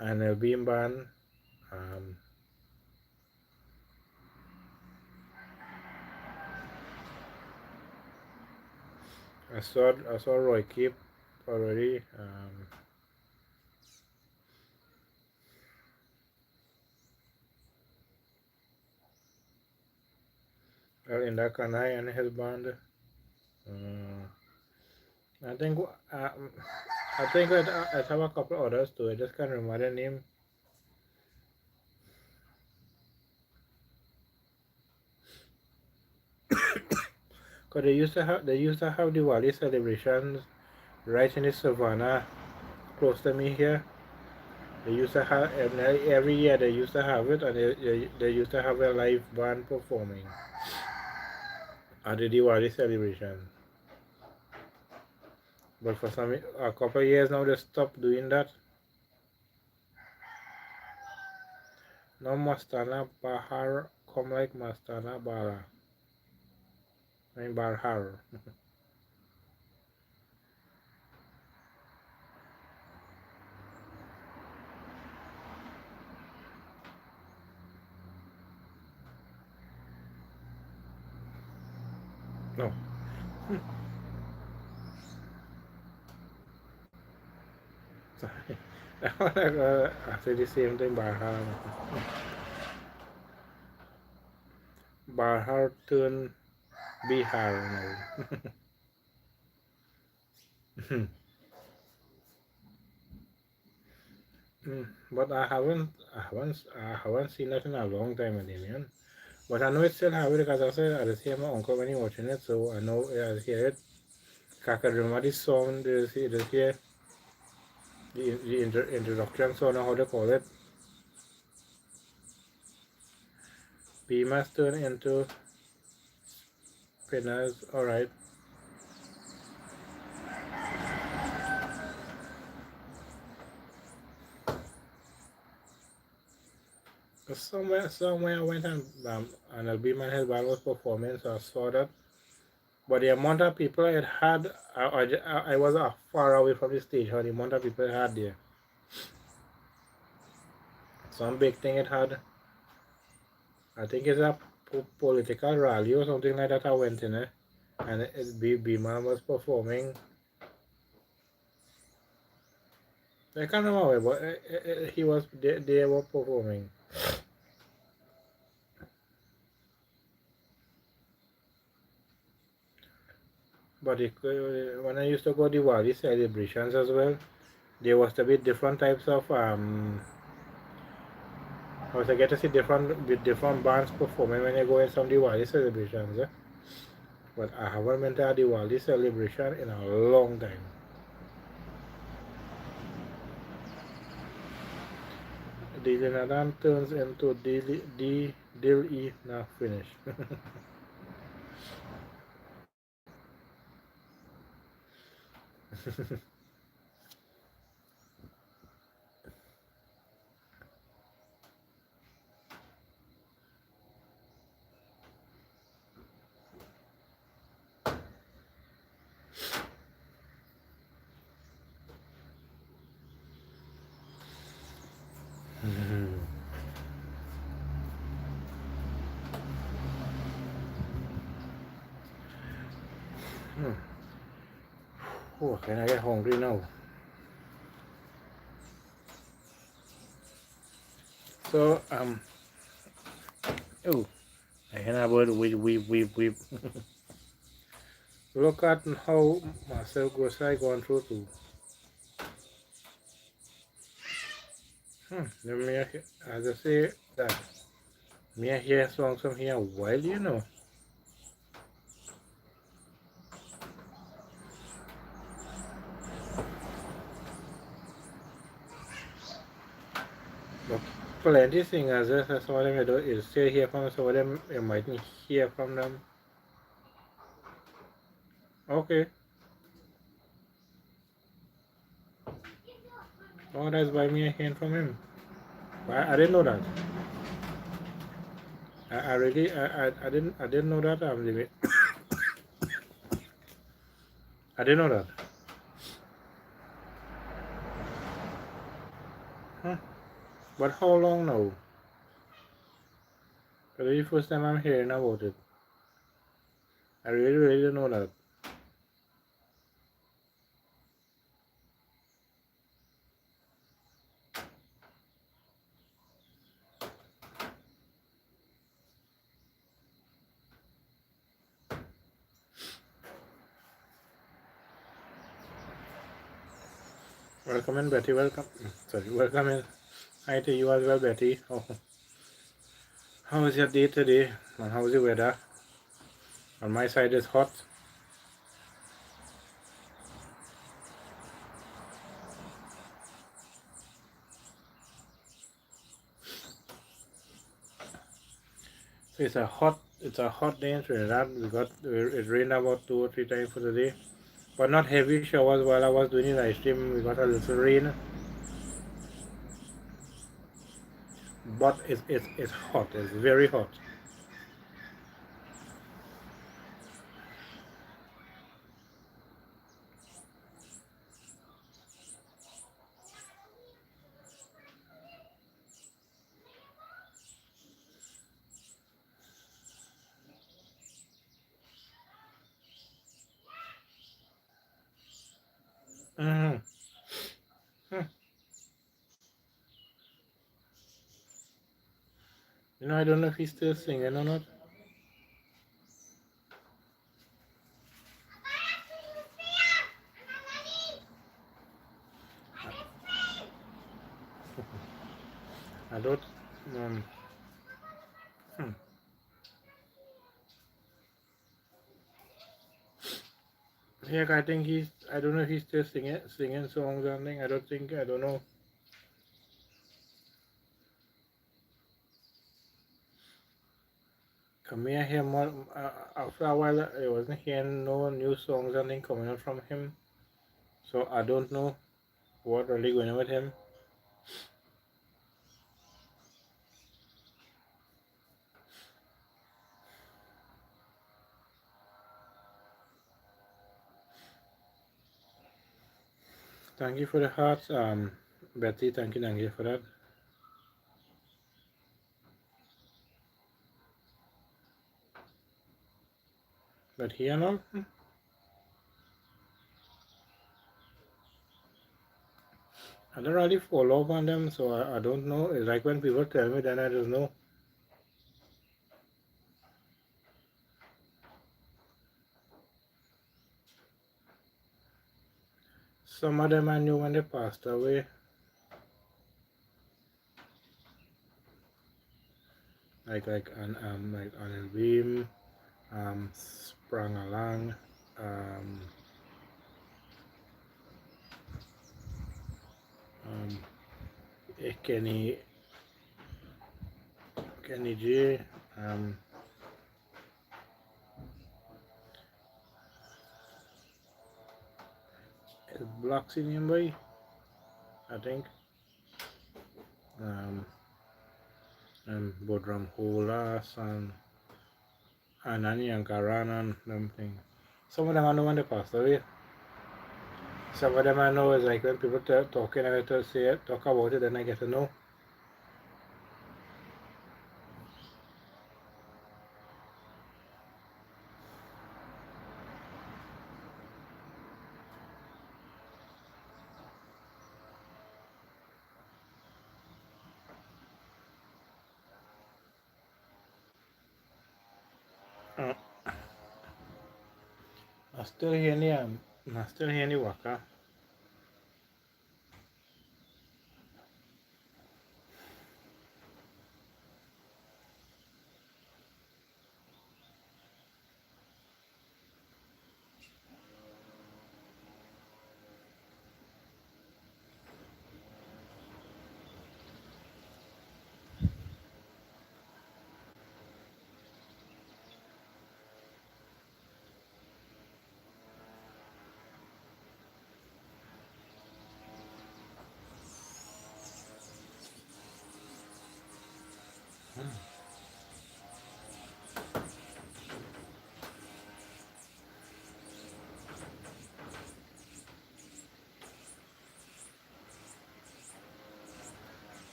and a Beam Band. Um, I saw Roy Keep already. In that Kanai and his band. Uh, I think I think I have a couple others too. I just can't remember the name. Cause they used to have Diwali celebrations right in the savannah close to me here. They used to have every year they used to have it, and they used to have a live band performing at the Diwali celebration. But for a couple of years now they stopped doing that. Now Mastana Bahar come like Mastana Bara. I mean Barhar. No. Sorry. I say the same thing. Bahar turn Bihar now. But I haven't seen that in a long time again. But I know it still have it because I said I see my uncle when he watching it, so I know I hear it. I can remember the song, the introduction song, how they call it. Be must turn into spinners, alright. Somewhere I went and a Beeman headband was performing, so I saw that. But the amount of people it had, I was far away from the stage, how the amount of people it had there. Some big thing it had. I think it's a political rally or something like that I went in it. And B-Man was performing. I can't remember, but he was they were performing. But when I used to go to Diwali celebrations as well, there was a bit different types of I was get to see different bands performing when you go in some Diwali celebrations. But I haven't been to a Diwali celebration in a long time. Dilinadan turns into Dil E now finish. Oh, can I get hungry now? So oh, I can about we look at how Marcel Grossai gone through to. Let me as I say that me hear songs from here while but plenty singers some of them you don't you still hear from some of them you mightn't hear from them. Okay. Oh, that's why me hearing from him. I didn't know that. I really I didn't know that I didn't know that. Huh? But how long now? Because the first time I'm hearing about it. I really didn't know that. Welcome in, Betty. Welcome. Sorry, welcome in. Hi to you as well, Betty. How was your day today? And how's the weather? On my side, it's hot. So it's a hot day in Trinidad. It rained about 2 or 3 times for the day, but not heavy showers while I was doing the live stream. We got a little rain, but it's hot. It's very hot. Mm-hmm. You know, I don't know if he's still singing or not. I don't. Um, hmm. Yeah, I think he's. I don't know if he's still singing songs or anything. I don't think. I don't know. Come here, hear more. After a while, I wasn't hearing no new songs or anything coming out from him. So I don't know what really going on with him. Thank you for the hearts, Betty. Thank you for that. But here now, I don't really follow up on them, so I don't know. It's like when people tell me, then I just know. Some of them I knew when they passed away, like Anil Beam, Sprang Along, um, um, Kenny J, um, Blocks in him boy, I think, um, and Bodram Holas and Anani and Karan and them thing. Some of them I know when they passed away. Some of them I know is like when people talking about it, say it, talk about it, then I get to know. Uh, I still hear any I still hear any waka.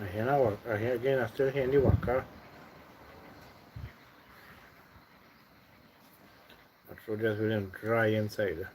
I hear the, I hear again, I still hear the waka. My throat just feeling dry inside.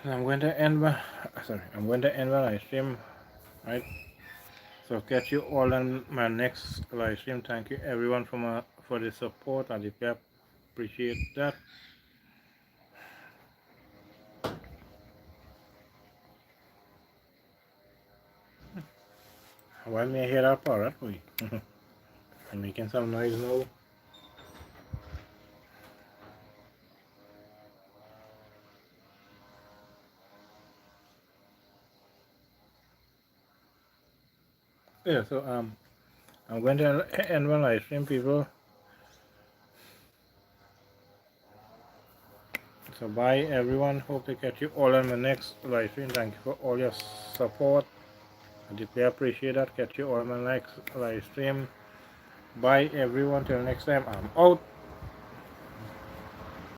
I'm going to end my live stream, right? So catch you all on my next live stream. Thank you everyone for the support. I deeply appreciate that. Why may I hear that parrot? I'm making some noise now. Yeah, so I'm going to end my live stream, people. So bye everyone. Hope to catch you all on the next live stream. Thank you for all your support. I deeply appreciate that. Catch you all on my next live stream. Bye everyone. Till next time. I'm out.